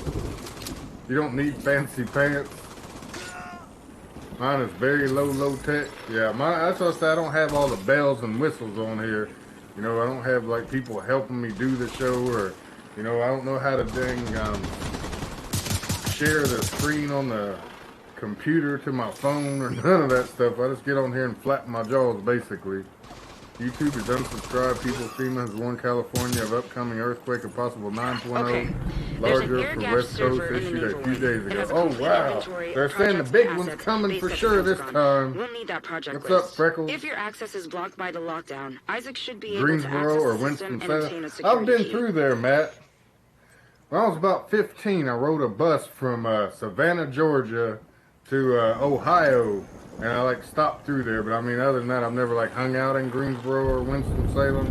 You don't need fancy pants. Mine is very low tech. Yeah, that's what I say. I don't have all the bells and whistles on here. You know, I don't have like people helping me do the show, or, you know, I don't know how to share the screen on the computer to my phone or none of that stuff. I just get on here and flatten my jaws, basically. YouTube is unsubscribed. People FEMA has warned California of upcoming earthquake, a possible 9.0 larger for West Coast issued a few days ago. Oh wow! They're saying the big one's coming for sure this time. We'll need that project What's up, Freckles? If your access is blocked by the lockdown, Isaac should be able Greensboro to or access the system and obtain a security I've been key. through there, Matt. When I was about 15, I rode a bus from Savannah, Georgia to Ohio. And I like stopped through there, but I mean, other than that, I've never like hung out in Greensboro or Winston-Salem.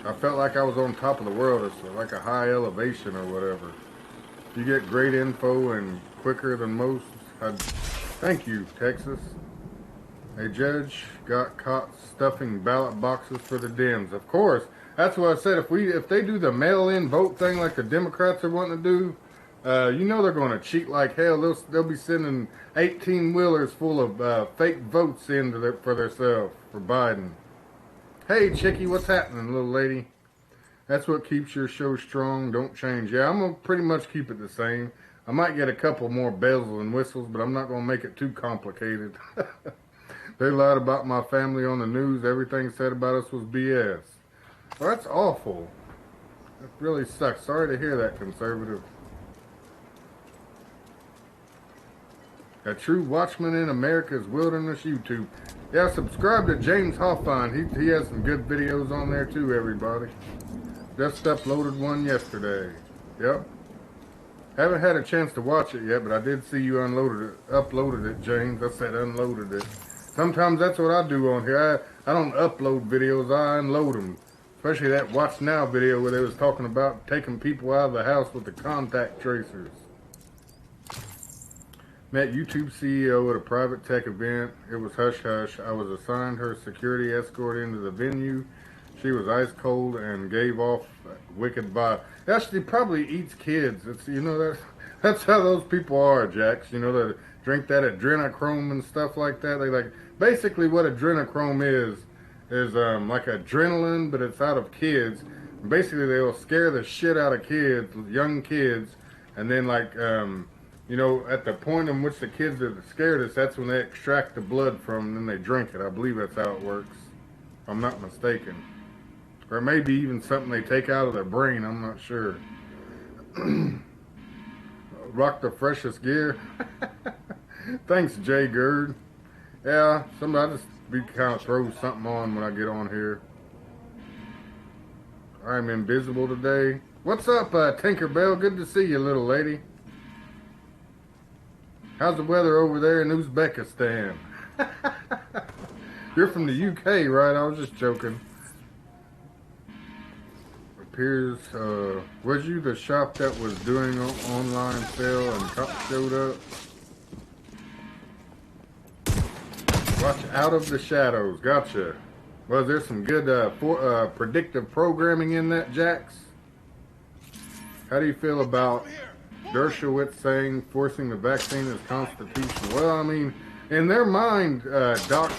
I felt like I was on top of the world. It's like a high elevation or whatever. You get great info and quicker than most. Thank you, Texas. A judge got caught stuffing ballot boxes for the Dems. Of course, That's what I said. If they do the mail-in vote thing like the Democrats are wanting to do, you know they're going to cheat like hell. They'll be sending 18-wheelers full of fake votes in for themselves for Biden. Hey, Chickie, what's happening, little lady? That's what keeps your show strong. Don't change. Yeah, I'm going to pretty much keep it the same. I might get a couple more bells and whistles, but I'm not going to make it too complicated. They lied about my family on the news. Everything said about us was BS. Well, that's awful. That really sucks. Sorry to hear that, conservative. A true watchman in America's wilderness YouTube. Yeah, subscribe to James Hoffine. He has some good videos on there too, everybody. Just uploaded one yesterday. Yep. Haven't had a chance to watch it yet, but I did see you uploaded it, James. I said unloaded it. Sometimes that's what I do on here. I don't upload videos, I unload them. Especially that Watch Now video where they was talking about taking people out of the house with the contact tracers. Met YouTube CEO at a private tech event. It was hush-hush. I was assigned her security escort into the venue. She was ice cold and gave off wicked vibe. Actually, probably eats kids. It's, you know, that's how those people are, Jax. You know, they drink that adrenochrome and stuff like that. They like basically what adrenochrome is like adrenaline, but it's out of kids. Basically, they'll scare the shit out of kids, young kids, and then like you know, at the point in which the kids are the scaredest, that's when they extract the blood from them and then they drink it. I believe that's how it works, if I'm not mistaken. Or maybe even something they take out of their brain, I'm not sure. Rock the freshest gear. Thanks, Jay Gerd. Yeah, I just be kind of throw something on when I get on here. I'm invisible today. What's up, Tinkerbell? Good to see you, little lady. How's the weather over there in Uzbekistan? You're from the UK, right? I was just joking. Appears, was you the shop that was doing an online sale and cops showed up? Watch Out of the Shadows. Gotcha. Was there some good predictive programming in that, Jax? How do you feel about Dershowitz saying forcing the vaccine is constitutional? Well, I mean, in their mind, Doc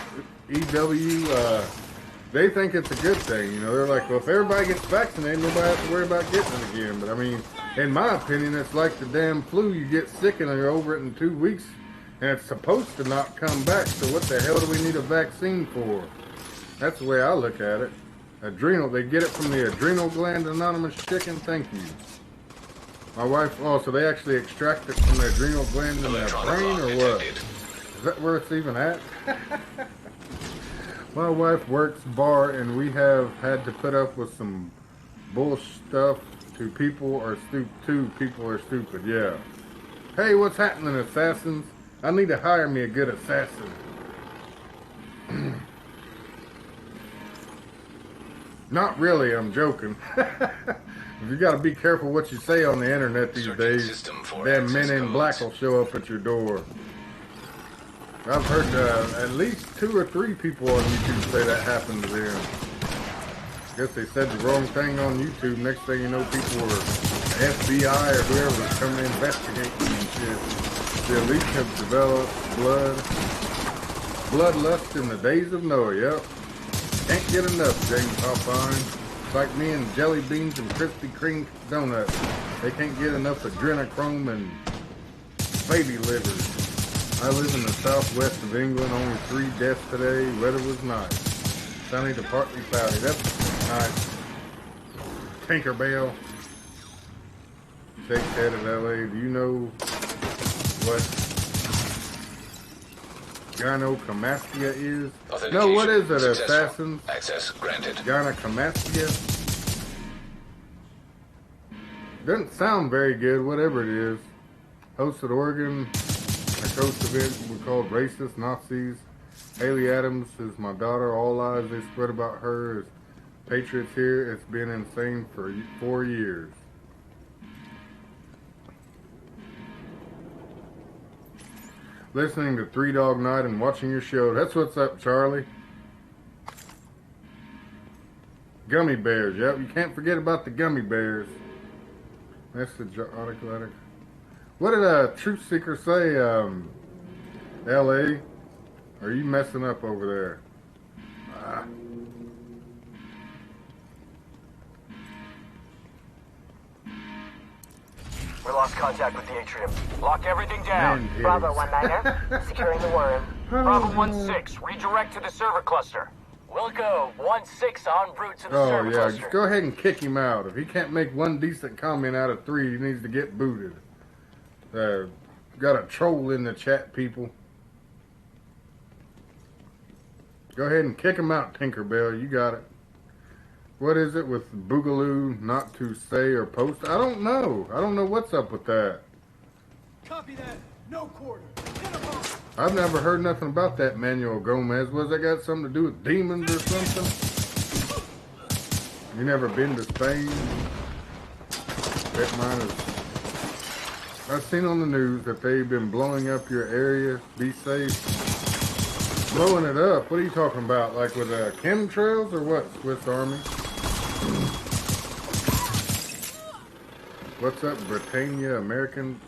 EW, they think it's a good thing. You know, they're like, well, if everybody gets vaccinated, nobody has to worry about getting it again. But I mean, in my opinion, it's like the damn flu. You get sick and you're over it in 2 weeks, and it's supposed to not come back. So what the hell do we need a vaccine for? That's the way I look at it. Adrenal, they get it from the adrenal gland anonymous chicken. Thank you. My wife, oh, so they actually extract it from the adrenal gland in their brain, or what? Is that where it's even at? My wife works bar, and we have had to put up with some bull stuff. People are stupid, yeah. Hey, what's happening, assassins? I need to hire me a good assassin. Not really, I'm joking. You gotta be careful what you say on the internet these days. Damn men in black will show up at your door. I've heard at least 2 or 3 people on YouTube say that happened to them. I guess they said the wrong thing on YouTube. Next thing you know, people were FBI or whoever was coming to investigate them and shit. The elites have developed bloodlust in the days of Noah, yep. Can't get enough, James Hoffine. It's like me and jelly beans and Krispy Kreme donuts. They can't get enough adrenochrome and baby livers. I live in the southwest of England. Only 3 deaths today. Weather was nice. Sunny to partly cloudy. That's nice. Tinkerbell. Shake head of LA. Do you know what gynecomastia is? No, what is it, assassins? Access granted. Gynecomastia? Doesn't sound very good, whatever it is. Hosted Oregon. A coast event were called racist Nazis. Haley Adams is my daughter. All lies they spread about her is patriots here. It's been insane for 4 years. Listening to 3 Dog Night and watching your show. That's what's up, Charlie. Gummy bears. Yep, you can't forget about the gummy bears. That's the article. What did Truth Seeker say? L.A.? Are you messing up over there? We lost contact with the atrium. Lock everything down. Bravo 19er, securing the worm. Bravo 1-6, redirect to the server cluster. We'll go 1-6 en route to the server cluster. Just go ahead and kick him out. If he can't make one decent comment out of 3, he needs to get booted. Got a troll in the chat, people. Go ahead and kick him out, Tinkerbell. You got it. What is it with Boogaloo not to say or post? I don't know. I don't know what's up with that. Copy that. No quarter. I've never heard nothing about that, Manuel Gomez. Was that got something to do with demons or something? You never been to Spain? Bet mine is. I've seen on the news that they've been blowing up your area. Be safe. Blowing it up? What are you talking about? Like with chemtrails or what, Swiss Army? What's up, Britannia, American?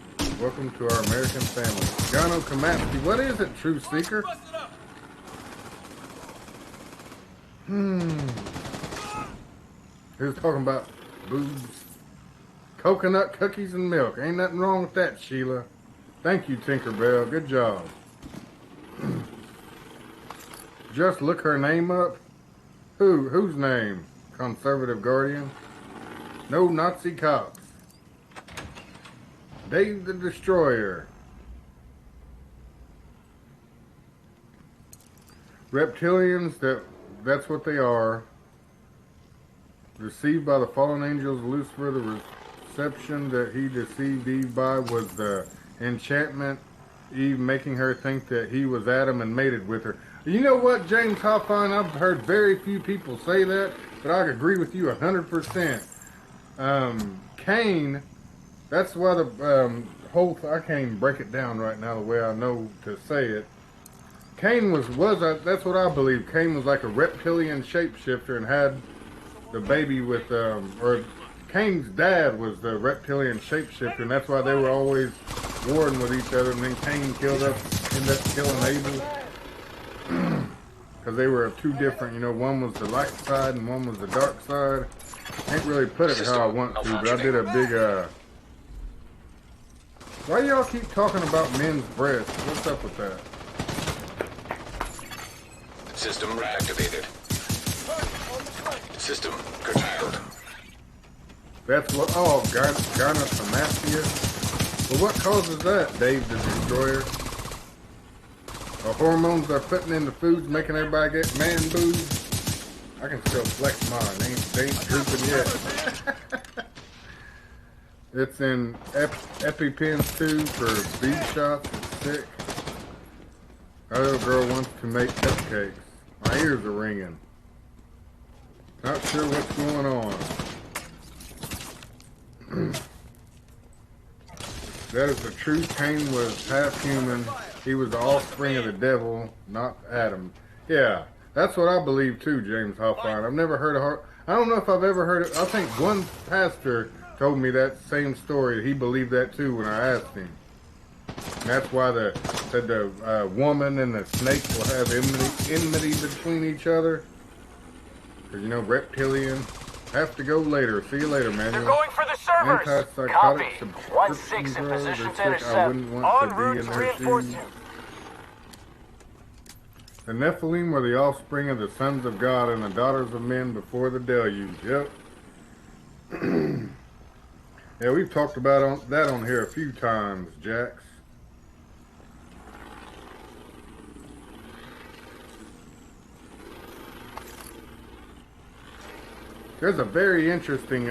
Welcome to our American family. Gano Kamatsky. What is it, Truth Seeker? Who's talking about boobs? Coconut cookies and milk. Ain't nothing wrong with that, Sheila. Thank you, Tinkerbell. Good job. Just look her name up. Whose name? Conservative Guardian? No Nazi cops. Dave the Destroyer. Reptilians, that's what they are. Deceived by the fallen angels, Lucifer, the reception that he deceived Eve by was the enchantment, Eve making her think that he was Adam and mated with her. You know what, James Hoffine? I've heard very few people say that, but I agree with you 100%. Cain, that's why the I can't even break it down right now the way I know to say it. Cain was that's what I believe. Cain was like a reptilian shapeshifter and had the baby with, or Cain's dad was the reptilian shapeshifter, and that's why they were always warring with each other, and then Cain ended up killing Abel. Because they were two different, one was the light side and one was the dark side. Can't really put it how I want to, but I did a big, why y'all keep talking about men's breasts? What's up with that? System reactivated. System curtailed. That's what, gynecomastia? Well, what causes that, Dave the Destroyer? The hormones they're putting in the foods making everybody get man boobs. I can still flex mine. They ain't drooping yet. It's in EpiPens too for bead shots. It's sick. Our little girl wants to make cupcakes. My ears are ringing. Not sure what's going on. That is the truth. Cain was half human. He was the offspring of the devil, not Adam. Yeah, that's what I believe too, James Hoffine. I've never heard I don't know if I've ever heard it. I think one pastor told me that same story. He believed that too when I asked him. And that's why the woman and the snake will have enmity between each other. Because, reptilian. Have to go later. See you later, man. They're going for the servers. Copy. 1-6 in position to intercept. En route to reinforce you. The Nephilim were the offspring of the sons of God and the daughters of men before the deluge. Yep. Yeah, we've talked about that on here a few times, Jax. There's a very interesting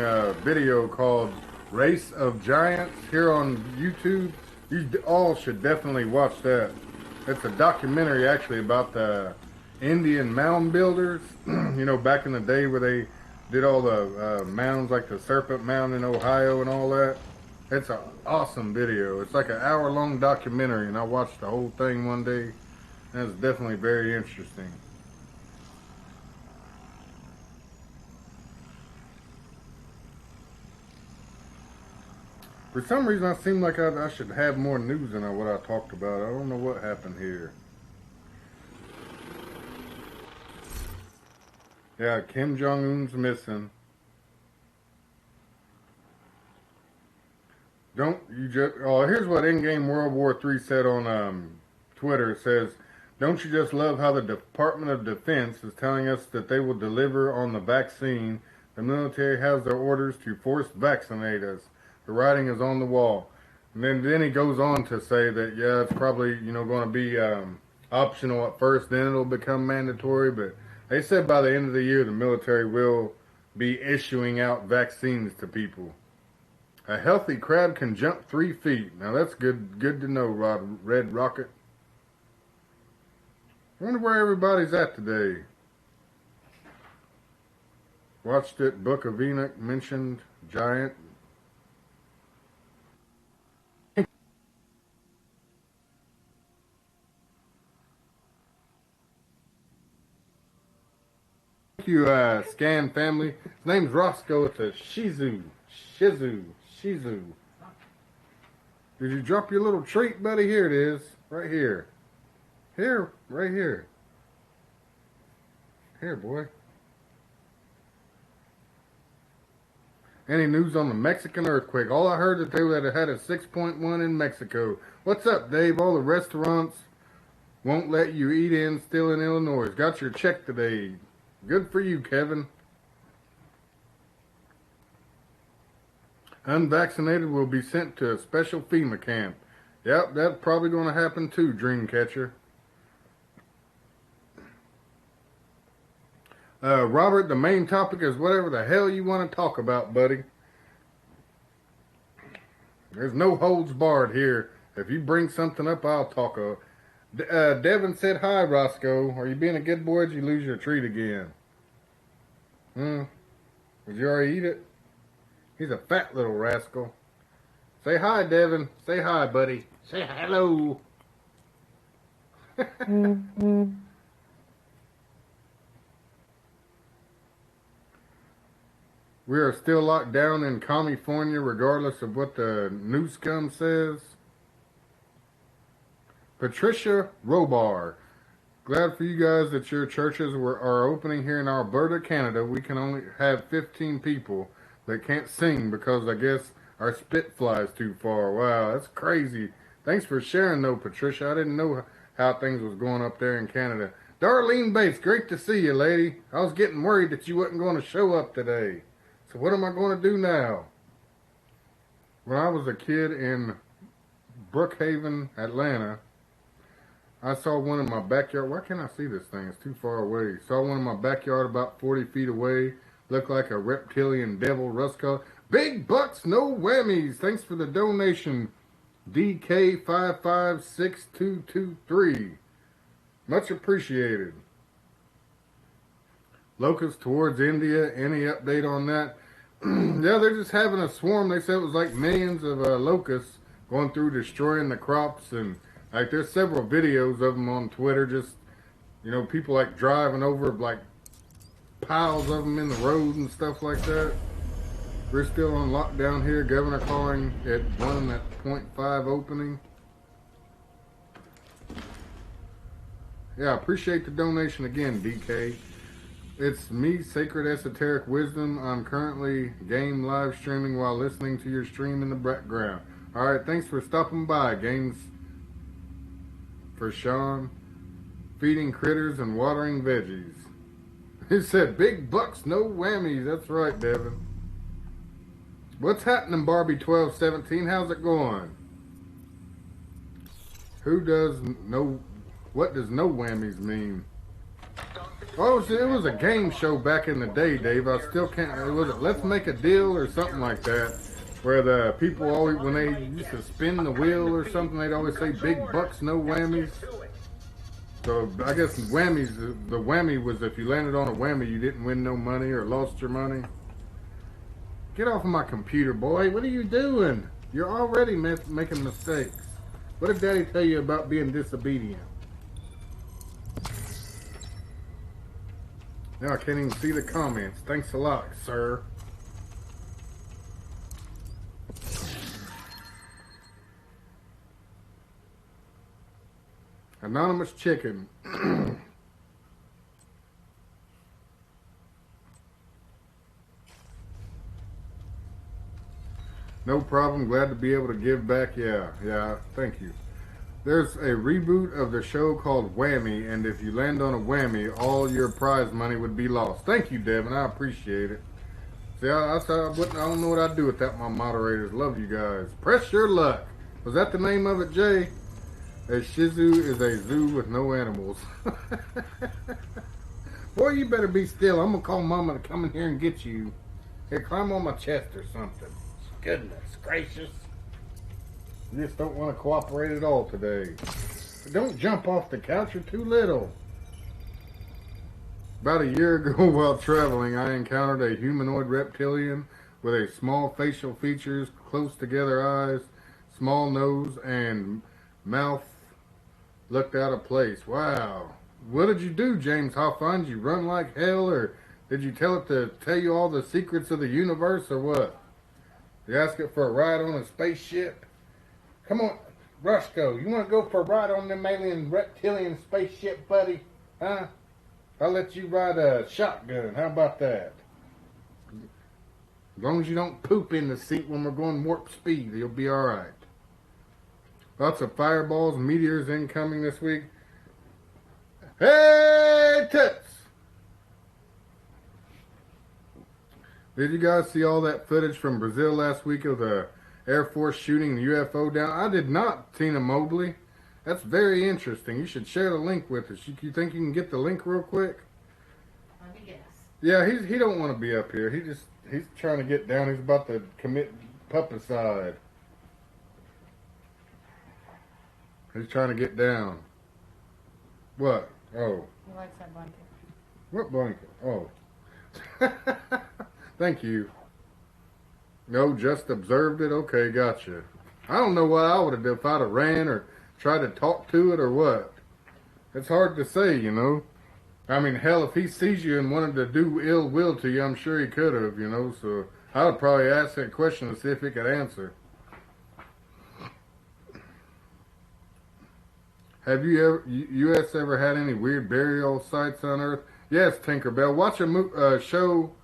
video called Race of Giants here on YouTube. You all should definitely watch that. It's a documentary actually about the Indian mound builders. Back in the day where they did all the mounds like the Serpent Mound in Ohio and all that. It's an awesome video. It's like an hour-long documentary, and I watched the whole thing one day. And it's definitely very interesting. For some reason, I seem like I should have more news than what I talked about. I don't know what happened here. Yeah, Kim Jong-un's missing. Don't you just... Oh, here's what in-game World War III said on Twitter. It says, don't you just love how the Department of Defense is telling us that they will deliver on the vaccine? The military has their orders to force vaccinate us. The writing is on the wall. And then he goes on to say that, yeah, it's probably, going to be optional at first, then it'll become mandatory. But they said by the end of the year, the military will be issuing out vaccines to people. A healthy crab can jump 3 feet. Now that's good to know, Red Rocket. I wonder where everybody's at today. Watched it, Book of Enoch mentioned giant. Thank you, Scan family. His name's Roscoe. It's a Shizu. Did you drop your little treat, buddy? Here it is. Right here. Right here. Here, boy. Any news on the Mexican earthquake? All I heard that they had a 6.1 in Mexico. What's up, Dave? All the restaurants won't let you eat in still in Illinois. Got your check today. Good for you, Kevin. Unvaccinated will be sent to a special FEMA camp. Yep, that's probably going to happen too, Dreamcatcher. Robert, the main topic is whatever the hell you want to talk about, buddy. There's no holds barred here. If you bring something up, I'll talk. Devin said, hi, Roscoe. Are you being a good boy or did you lose your treat again? Did you already eat it? He's a fat little rascal. Say hi, Devin. Say hi, buddy. Say hello. We are still locked down in California regardless of what the news scum says. Patricia Robar. Glad for you guys that your churches are opening here in Alberta, Canada. We can only have 15 people that can't sing because I guess our spit flies too far. Wow, that's crazy. Thanks for sharing though, Patricia. I didn't know how things was going up there in Canada. Darlene Bates, great to see you, lady. I was getting worried that you wasn't going to show up today. So what am I going to do now? When I was a kid in Brookhaven, Atlanta, I saw one in my backyard. Why can't I see this thing? It's too far away. Saw one in my backyard about 40 feet away. Looked like a reptilian devil, rust color. Big bucks, no whammies. Thanks for the donation, DK556223. Much appreciated. Locusts towards India. Any update on that? Yeah, they're just having a swarm. They said it was like millions of locusts going through destroying the crops. And like there's several videos of them on Twitter. Just, people like driving over like piles of them in the road and stuff like that. We're still on lockdown here. Governor calling at 1.5 opening. Yeah, appreciate the donation again, DK. It's me, Sacred Esoteric Wisdom. I'm currently game live streaming while listening to your stream in the background. Alright, thanks for stopping by, Games for Sean. Feeding critters and watering veggies. He said, big bucks, no whammies. That's right, Devin. What's happening, Barbie 1217? How's it going? What does no whammies mean? Oh, it was a game show back in the day, Dave. I still can't. Was it Let's Make a Deal or something like that? Where the people always, when they used to spin the wheel or something, they'd always say big bucks, no whammies. So I guess whammies, the whammy was if you landed on a whammy, you didn't win no money or lost your money. Get off of my computer, boy. What are you doing? You're already making mistakes. What did Daddy tell you about being disobedient? Now I can't even see the comments. Thanks a lot, sir. Anonymous chicken. No problem. Glad to be able to give back. Yeah, thank you. There's a reboot of the show called Whammy, and if you land on a whammy, all your prize money would be lost. Thank you, Devin. I appreciate it. See, I don't know what I'd do without my moderators. Love you guys. Press your luck. Was that the name of it, Jay? A Shih Tzu is a zoo with no animals. Boy, you better be still. I'm going to call Mama to come in here and get you. Here, climb on my chest or something. Goodness gracious. You just don't want to cooperate at all today. Don't jump off the couch. You're too little. About a year ago while traveling, I encountered a humanoid reptilian with a small facial features, close together eyes, small nose, and mouth looked out of place. Wow. What did you do, James Hoffman? Did you run like hell, or did you tell it to tell you all the secrets of the universe, or what? You ask it for a ride on a spaceship? Come on, Rushko, you want to go for a ride on them alien reptilian spaceship, buddy? Huh? I'll let you ride a shotgun. How about that? As long as you don't poop in the seat when we're going warp speed, you'll be alright. Lots of fireballs, meteors incoming this week. Hey, tits! Did you guys see all that footage from Brazil last week of the Air Force shooting the UFO down? I did not, Tina Mobley. That's very interesting. You should share the link with us. You think you can get the link real quick? Let me guess. Yeah, he don't want to be up here. He's trying to get down. He's about to commit puppicide. He's trying to get down. What? Oh. He likes that blanket. What blanket? Oh. Thank you. No, just observed it? Okay, gotcha. I don't know what I would have done if I'd have ran or tried to talk to it or what. It's hard to say, you know. I mean, hell, if he sees you and wanted to do ill will to you, I'm sure he could have, you know. So I would probably ask that question to see if he could answer. Have U.S. ever had any weird burial sites on Earth? Yes, Tinkerbell. Watch a show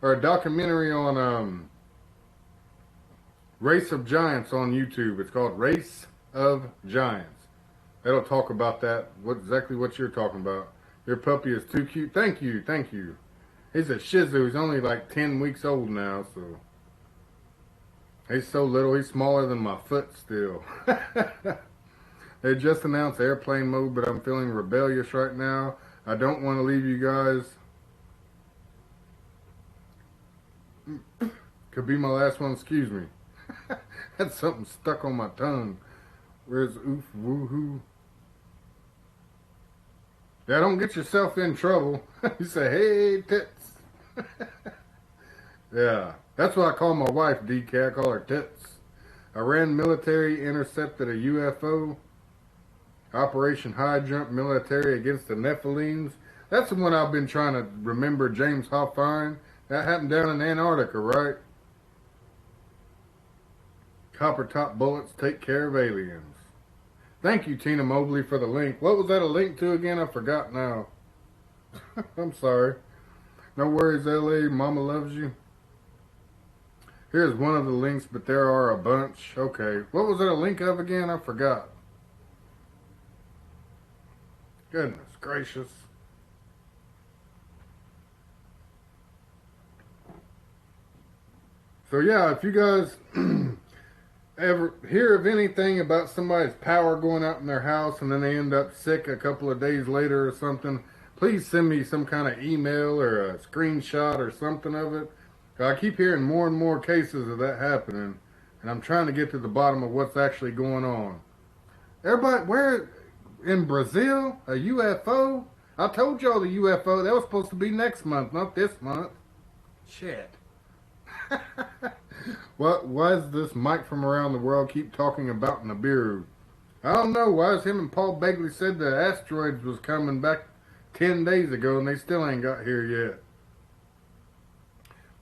or a documentary on Race of Giants on YouTube. It's called Race of Giants. It'll talk about that, exactly what you're talking about. Your puppy is too cute. Thank you, thank you. He's a Shih Tzu. He's only like 10 weeks old now, so. He's so little, he's smaller than my foot still. They just announced airplane mode, but I'm feeling rebellious right now. I don't want to leave you guys. Could be my last one, excuse me. That's something stuck on my tongue. Where's oof, woohoo? Yeah, don't get yourself in trouble. You say, hey, tits. Yeah, that's what I call my wife, DK. I call her tits. Iran military intercepted a UFO. Operation High Jump military against the Nephilims. That's the one I've been trying to remember, James Hoffine. That happened down in Antarctica, right? Copper top bullets take care of aliens. Thank you, Tina Mobley, for the link. What was that a link to again? I forgot now. I'm sorry. No worries, LA. Mama loves you. Here's one of the links, but there are a bunch. Okay. What was that a link of again? I forgot. Goodness gracious. So yeah, if you guys ever hear of anything about somebody's power going out in their house and then they end up sick a couple of days later or something, please send me some kind of email or a screenshot or something of it. I keep hearing more and more cases of that happening, and I'm trying to get to the bottom of what's actually going on. Everybody, where in Brazil, a UFO? I told y'all the UFO, that was supposed to be next month, not this month. Shit. Why does this Mike from around the world keep talking about Nibiru? I don't know. Why is him and Paul Begley said the asteroids was coming back 10 days ago and they still ain't got here yet?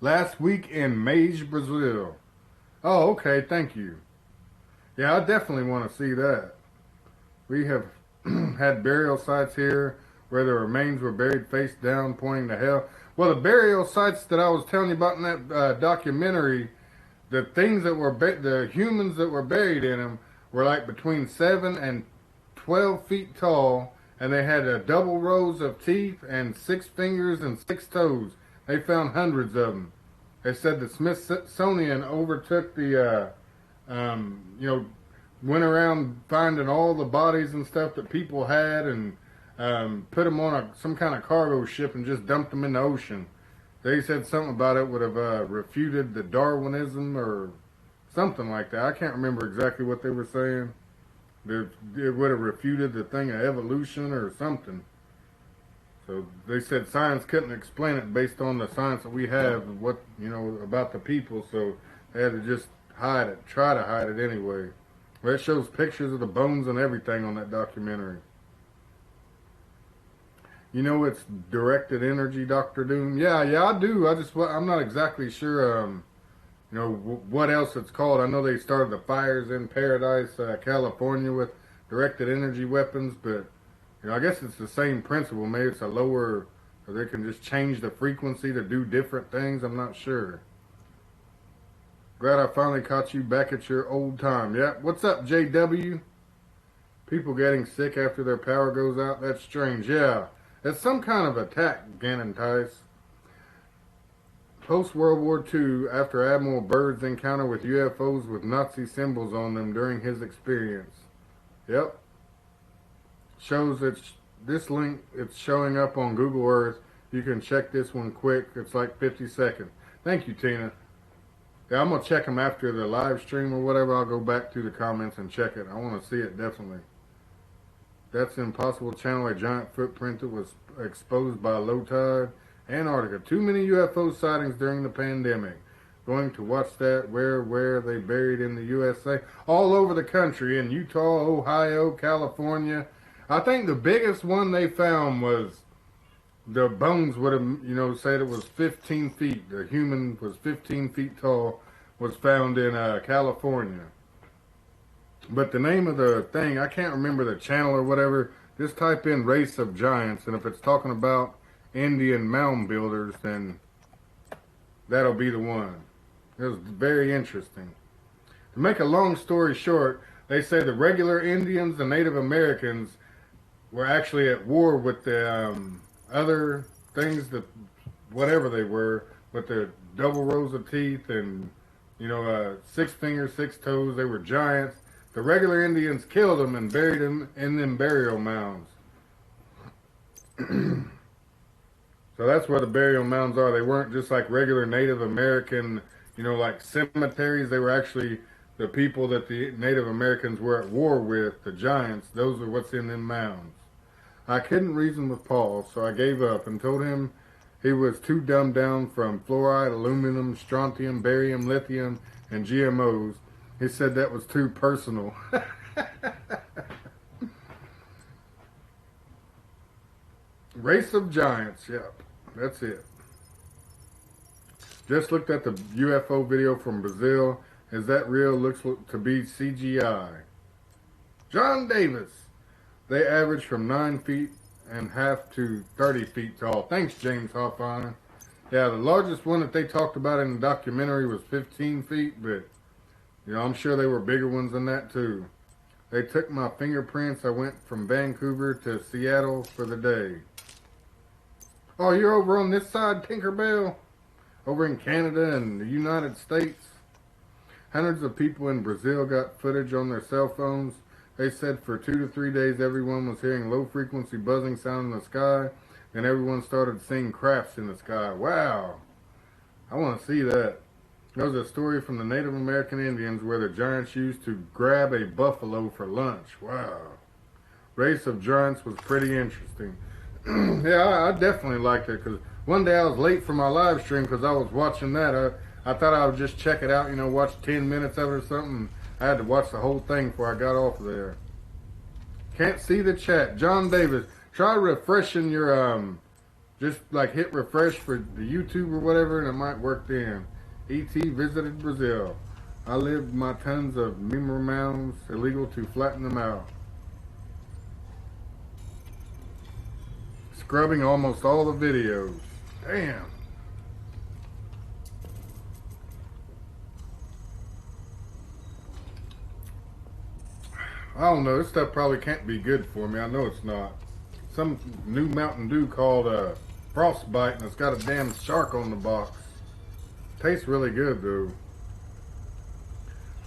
Last week in Mage, Brazil. Oh, okay. Thank you. Yeah, I definitely want to see that. We have had burial sites here where the remains were buried face down, pointing to hell. Well, the burial sites that I was telling you about in that documentary, the things that were the humans that were buried in them were like between 7 and 12 feet tall, and they had double rows of teeth and 6 fingers and 6 toes. They found hundreds of them. They said the Smithsonian overtook the, went around finding all the bodies and stuff that people had and put them on some kind of cargo ship and just dumped them in the ocean. They said something about it would have refuted the Darwinism or something like that. I can't remember exactly what they were saying. It would have refuted the thing of evolution or something. So they said science couldn't explain it based on the science that we have, what about the people. So they had to just hide it, try to hide it anyway. Well, it shows pictures of the bones and everything on that documentary. You know it's directed energy, Dr. Doom? Yeah, I do. I'm not exactly sure, what else it's called. I know they started the fires in Paradise, California with directed energy weapons, but, I guess it's the same principle. Maybe it's a lower, or they can just change the frequency to do different things. I'm not sure. Glad I finally caught you back at your old time. Yeah, what's up, JW? People getting sick after their power goes out? That's strange. Yeah, it's some kind of attack, Gannon Tice. Post-World War II, after Admiral Byrd's encounter with UFOs with Nazi symbols on them during his experience. Yep. Shows that this link, it's showing up on Google Earth. You can check this one quick. It's like 50 seconds. Thank you, Tina. Yeah, I'm going to check them after the live stream or whatever. I'll go back to the comments and check it. I want to see it, definitely. That's Impossible Channel, a giant footprint that was exposed by low tide. Antarctica. Too many UFO sightings during the pandemic. Going to watch that. Where they buried in the USA. All over the country. In Utah, Ohio, California. I think the biggest one they found was the bones would have, said it was 15 feet. The human was 15 feet tall. Was found in California. But the name of the thing, I can't remember the channel or whatever. Just type in Race of Giants. And if it's talking about Indian mound builders, then that'll be the one. It was very interesting. To make a long story short, they say the regular Indians, the Native Americans, were actually at war with the other things, that whatever they were, with the double rows of teeth and 6 fingers, 6 toes. They were giants. The regular Indians killed them and buried them in them burial mounds. So that's where the burial mounds are. They weren't just like regular Native American, like cemeteries. They were actually the people that the Native Americans were at war with, the giants. Those are what's in them mounds. I couldn't reason with Paul, so I gave up and told him he was too dumbed down from fluoride, aluminum, strontium, barium, lithium, and GMOs. He said that was too personal. Race of Giants, yep, that's it. Just looked at the UFO video from Brazil. Is that real? Looks to be CGI. John Davis. They average from 9.5 feet to 30 feet tall. Thanks, James Hoffman. Yeah, the largest one that they talked about in the documentary was 15 feet, but I'm sure they were bigger ones than that too. They took my fingerprints. I went from Vancouver to Seattle for the day. Oh, you're over on this side, Tinkerbell? Over in Canada and the United States? Hundreds of people in Brazil got footage on their cell phones. They said for 2 to 3 days everyone was hearing low-frequency buzzing sound in the sky, and everyone started seeing crafts in the sky. Wow! I want to see that. There was a story from the Native American Indians where the giants used to grab a buffalo for lunch. Wow. Race of Giants was pretty interesting. Yeah, I definitely liked it, because one day I was late for my live stream because I was watching that. I thought I would just check it out, watch 10 minutes of it or something. I had to watch the whole thing before I got off of there. Can't see the chat. John Davis, try refreshing your, just like hit refresh for the YouTube or whatever, and it might work then. E.T. visited Brazil. I lived my tons of memorial mounds, illegal to flatten them out. scrubbing almost all the videos. Damn. I don't know. This stuff probably can't be good for me. I know it's not. Some new Mountain Dew called Frostbite, and it's got a damn shark on the box. Tastes really good, though.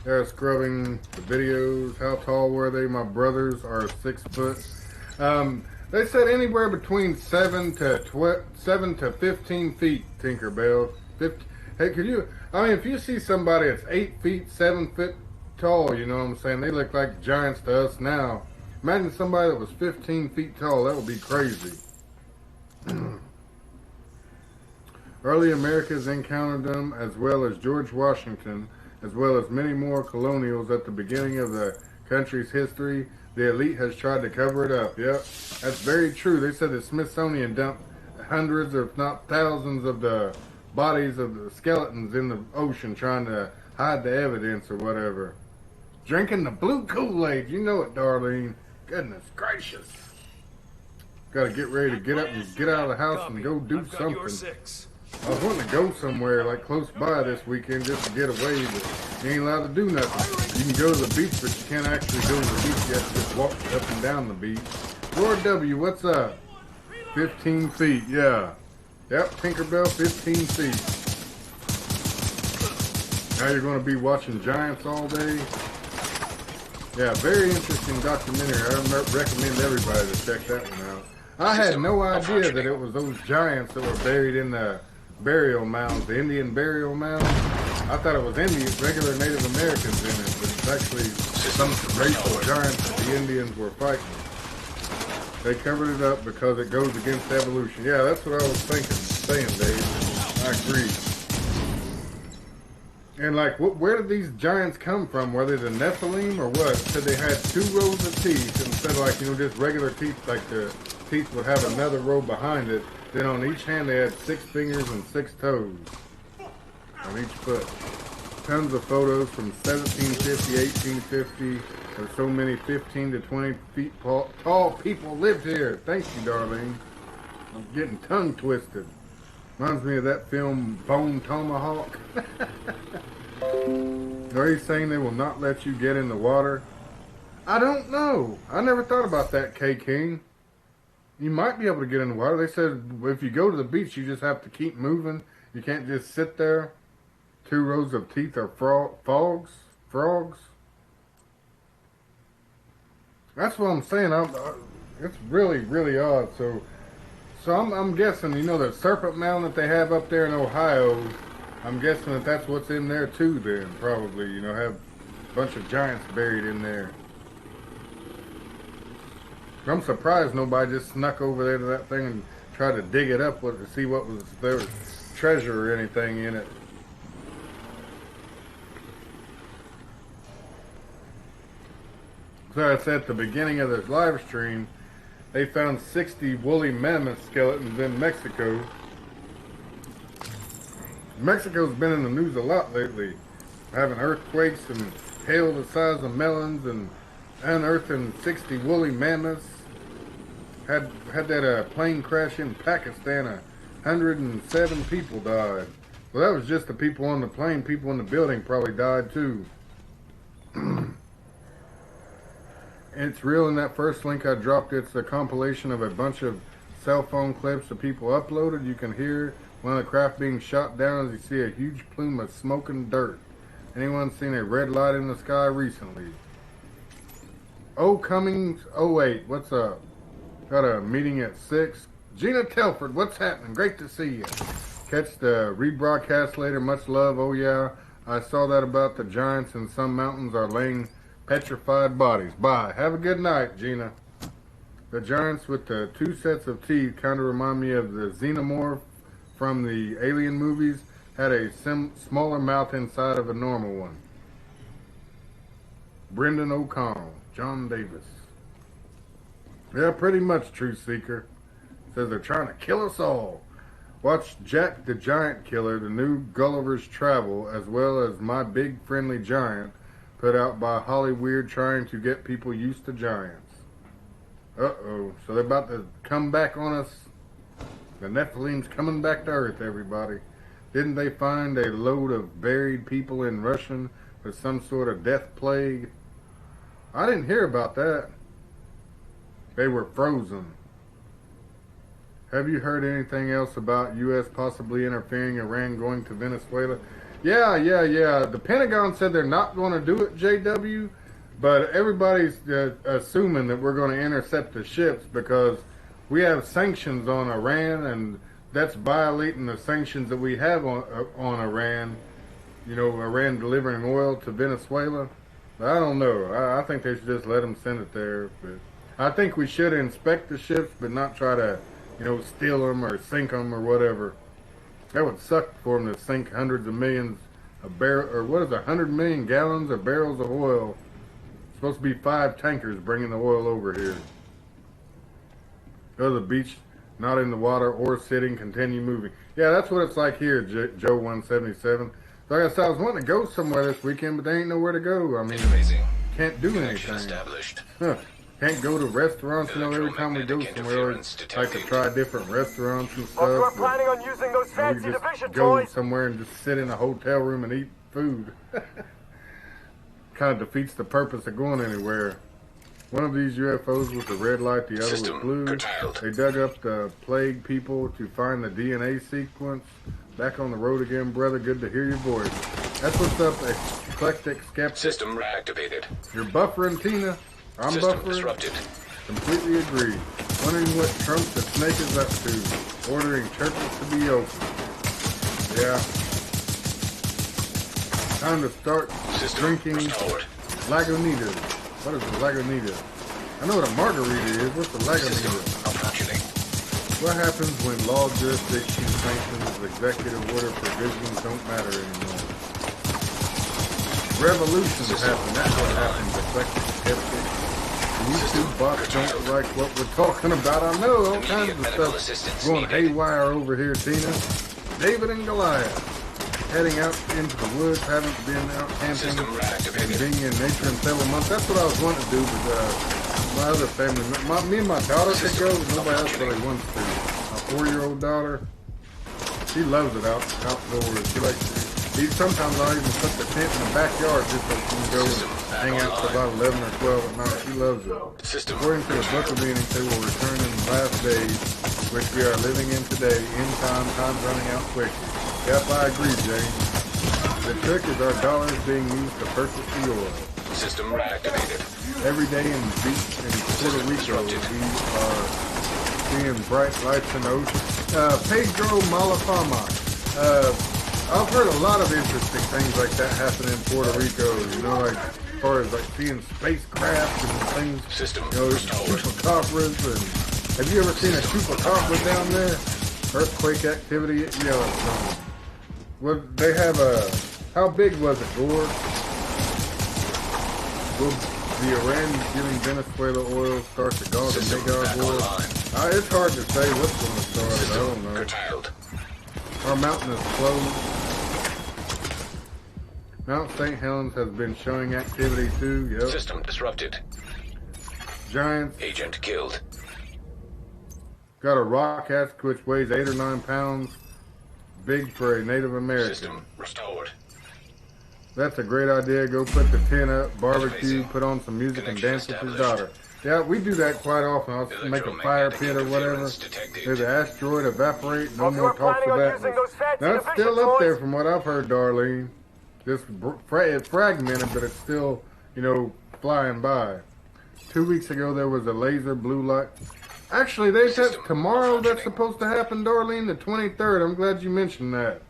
They're scrubbing the videos. How tall were they? My brothers are 6 foot. They said anywhere between 7 to 15 feet, Tinkerbell. Hey, could you? I mean, if you see somebody that's 8 feet, 7 foot tall, you know what I'm saying? They look like giants to us now. Imagine somebody that was 15 feet tall. That would be crazy. Early Americans encountered them, as well as George Washington, as well as many more colonials at the beginning of the country's history. The elite has tried to cover it up. Yep, that's very true. They said the Smithsonian dumped hundreds, if not thousands, of the bodies of the skeletons in the ocean, trying to hide the evidence or whatever. Drinking the blue Kool-Aid. You know it, Darlene. Goodness gracious. Got to get ready to get up and get out of the house and go do something. I was wanting to go somewhere like close by this weekend just to get away, but you ain't allowed to do nothing. You can go to the beach, but you can't actually go to the beach. You have to just walk up and down the beach. Lord W, what's up? 15 feet, yeah. Yep, Tinkerbell, 15 feet. Now you're going to be watching giants all day. Yeah, very interesting documentary. I recommend everybody to check that one out. I had no idea that it was those giants that were buried in the burial mounds, the Indian burial mounds. I thought it was regular Native Americans in it, but it's actually some racial giants that the Indians were fighting. They covered it up because it goes against evolution. Yeah, that's what I was saying, Dave. I agree. And like, where did these giants come from? Were they the Nephilim or what? Said they had 2 rows of teeth instead of like, you know, just regular teeth, like the teeth would have another row behind it. Then on each hand they had 6 fingers and 6 toes on each foot. Tons of photos from 1750, 1850. There's so many 15 to 20 feet tall people lived here. Thank you, Darlene. I'm getting tongue twisted. Reminds me of that film Bone Tomahawk. Are you saying they will not let you get in the water? I don't know. I never thought about that, K-King. You might be able to get in the water. They said if you go to the beach, you just have to keep moving. You can't just sit there. 2 rows of teeth are frogs. That's what I'm saying. It's really, really odd. So I'm guessing, you know, the Serpent Mound that they have up there in Ohio, I'm guessing that that's what's in there too then, probably. You know, have a bunch of giants buried in there. I'm surprised nobody just snuck over there to that thing and tried to dig it up to see what was, if there was treasure or anything in it. So I said at the beginning of this live stream, they found 60 woolly mammoth skeletons in Mexico. Mexico's been in the news a lot lately, having earthquakes and hail the size of melons and unearthing 60 woolly mammoths. Had that plane crash in Pakistan, 107 people died. Well, that was just the people on the plane. People in the building probably died too. It's real. In that first link I dropped, it's a compilation of a bunch of cell phone clips that people uploaded. You can hear one of the craft being shot down as you see a huge plume of smoking dirt. Anyone seen a red light in the sky recently? Oh, Cummings 08, what's up? Got a meeting at 6. Gina Telford, what's happening? Great to see you. Catch the rebroadcast later. Much love. Oh yeah, I saw that about the giants in some mountains are laying petrified bodies. Bye. Have a good night, Gina. The giants with the 2 sets of teeth kind of remind me of the xenomorph from the Alien movies. Had a smaller mouth inside of a normal one. Brendan O'Connell, John Davis. Yeah, pretty much, Truth Seeker. Says they're trying to kill us all. Watch Jack the Giant Killer, the new Gulliver's Travel, as well as My Big Friendly Giant, put out by Hollyweird, trying to get people used to giants. Uh-oh. So they're about to come back on us The Nephilim's coming back to Earth, everybody. Didn't they find a load of buried people in Russia with some sort of death plague? I didn't hear about that. They were frozen. Have you heard anything else about U.S. possibly interfering, Iran going to Venezuela? Yeah. The Pentagon said they're not going to do it, JW, but everybody's assuming that we're going to intercept the ships because we have sanctions on Iran, and that's violating the sanctions that we have on Iran. You know, Iran delivering oil to Venezuela. But I don't know. I think they should just let them send it there. But I think we should inspect the ships, but not try to, you know, steal them or sink them or whatever. That would suck for them to sink hundreds of millions of barrels, or what is it, 100 million gallons of barrels of oil. It's supposed to be 5 tankers bringing the oil over here. Go to the beach, not in the water or sitting, continue moving. Yeah, that's what it's like here, Joe 177. Like I said, I was wanting to go somewhere this weekend, but they ain't nowhere to go. I mean, can't do anything. Can't go to restaurants. You know, every time we go somewhere, I like to try different restaurants and stuff. We're planning on using those fancy division go toys. somewhere and just sit in a hotel room and eat food. Kind of defeats the purpose of going anywhere. One of these UFOs was a red light, the other was blue. They dug up the plague people to find the DNA sequence. Back on the road again, brother. Good to hear your voice. That's what's up, eclectic skeptic. System reactivated. You're buffering, Tina. I'm System buffering. disrupted. Completely agree. Wondering what Trump the snake is up to. Ordering churches to be open. Yeah. Time to start drinking Lagunitas. What is a Lagunita? I know what a margarita is. What's a Lagunita? What happens when law, jurisdiction, sanctions, executive order, provisions don't matter anymore? Revolutions happen. That's what happens. Effective skeptics. YouTube bots don't like what we're talking about. I know all kinds of stuff going haywire over here, Tina. David and Goliath. Heading out into the woods, haven't been out camping and being in nature in several months. That's what I was wanting to do, but my other family, me and my daughter could go, but nobody else really wants to. My 4-year-old daughter, she loves it outdoors. She likes to, sometimes I'll even put the tent in the backyard just so she can go and hang out till about 11 or 12 at night. She loves it. According to the book of meetings, they will return in the last days, which we are living in today. In time's running out quickly. Yep, I agree, James. The trick is our dollars being used to purchase the oil. System reactivated. Every day in Puerto Rico, we are seeing bright lights in the ocean. Pedro Malafama. I've heard a lot of interesting things like that happen in Puerto Rico. You know, like as far as like seeing spacecraft and things. System you know, chupacabras. And have you ever seen a chupacabra down there? Earthquake activity at Yellowstone. Well, they have a... How big was it, Gore? Will the Iran giving Venezuela oil start to Gog and Magog war? It's hard to say what's going to start. I don't know. Our mountain is closed. Mount St. Helens has been showing activity too. Yep. System disrupted. Giants. Agent killed. Got a rock ask which weighs 8 or 9 pounds. Big for a Native American. System restored. That's a great idea. Go put the tent up, barbecue, put on some music, and dance with his daughter. Yeah, we do that quite often. I'll make a fire pit or whatever. There's an asteroid evaporate. No more talks of that. Now, it's still up there from what I've heard, Darlene. Just it's fragmented, but it's still, you know, flying by. 2 weeks ago, there was a laser blue light. Actually, that's tomorrow that's supposed to happen, Darlene, the 23rd. I'm glad you mentioned that.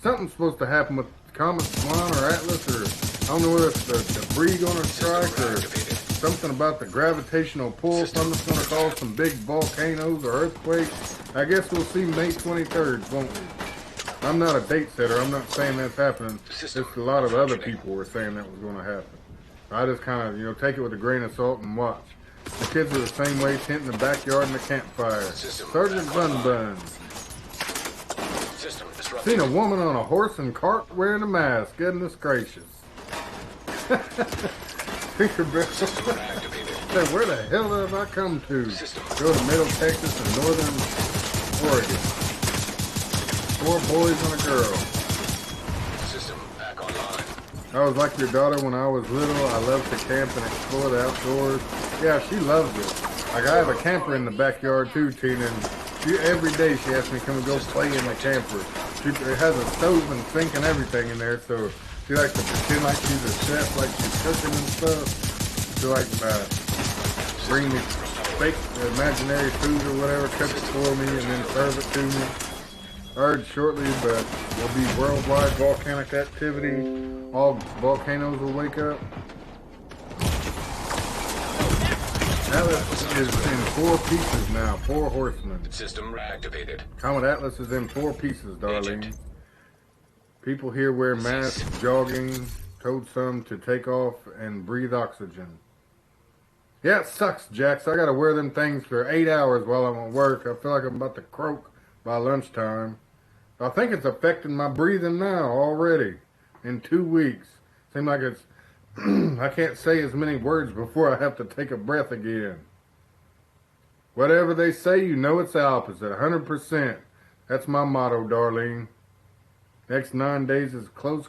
Something's supposed to happen with Comet Swan or Atlas, or I don't know whether it's the debris going to strike or something about the gravitational pull. Something's going to cause some big volcanoes or earthquakes. I guess we'll see May 23rd, won't we? I'm not a date setter. I'm not saying that's happening. Just a lot of other people were saying that was going to happen. I just kind of, you know, take it with a grain of salt and watch. The kids are the same way, tent in the backyard and the campfire. Sergeant Bun Bun. Seen a woman on a horse and cart wearing a mask. Goodness gracious. Tinkerbell. Say, where the hell have I come to? Go to Middle Texas and Northern Oregon. 4 boys and a girl. System back online. I was like your daughter when I was little. I loved to camp and explore the outdoors. Yeah, she loves it. Like, I have a camper in the backyard too, Tina, and every day she asks me, can we go play in the camper? It has a stove and sink and everything in there, so she likes to pretend like she's a chef, like she's cooking and stuff. She likes bring me fake imaginary food or whatever, cook it for me, and then serve it to me. I heard shortly, but there'll be worldwide volcanic activity. All volcanoes will wake up. Atlas is in 4 pieces now, 4 horsemen. System reactivated. Comet Atlas is in 4 pieces, Darlene. Agent. People here wear masks, jogging, told some to take off and breathe oxygen. Yeah, it sucks, Jax. I gotta wear them things for 8 hours while I'm at work. I feel like I'm about to croak by lunchtime. I think it's affecting my breathing now already. In 2 weeks. Seems like it's I can't say as many words before I have to take a breath again. Whatever they say, you know it's the opposite. 100%. That's my motto, Darlene. Next 9 days is close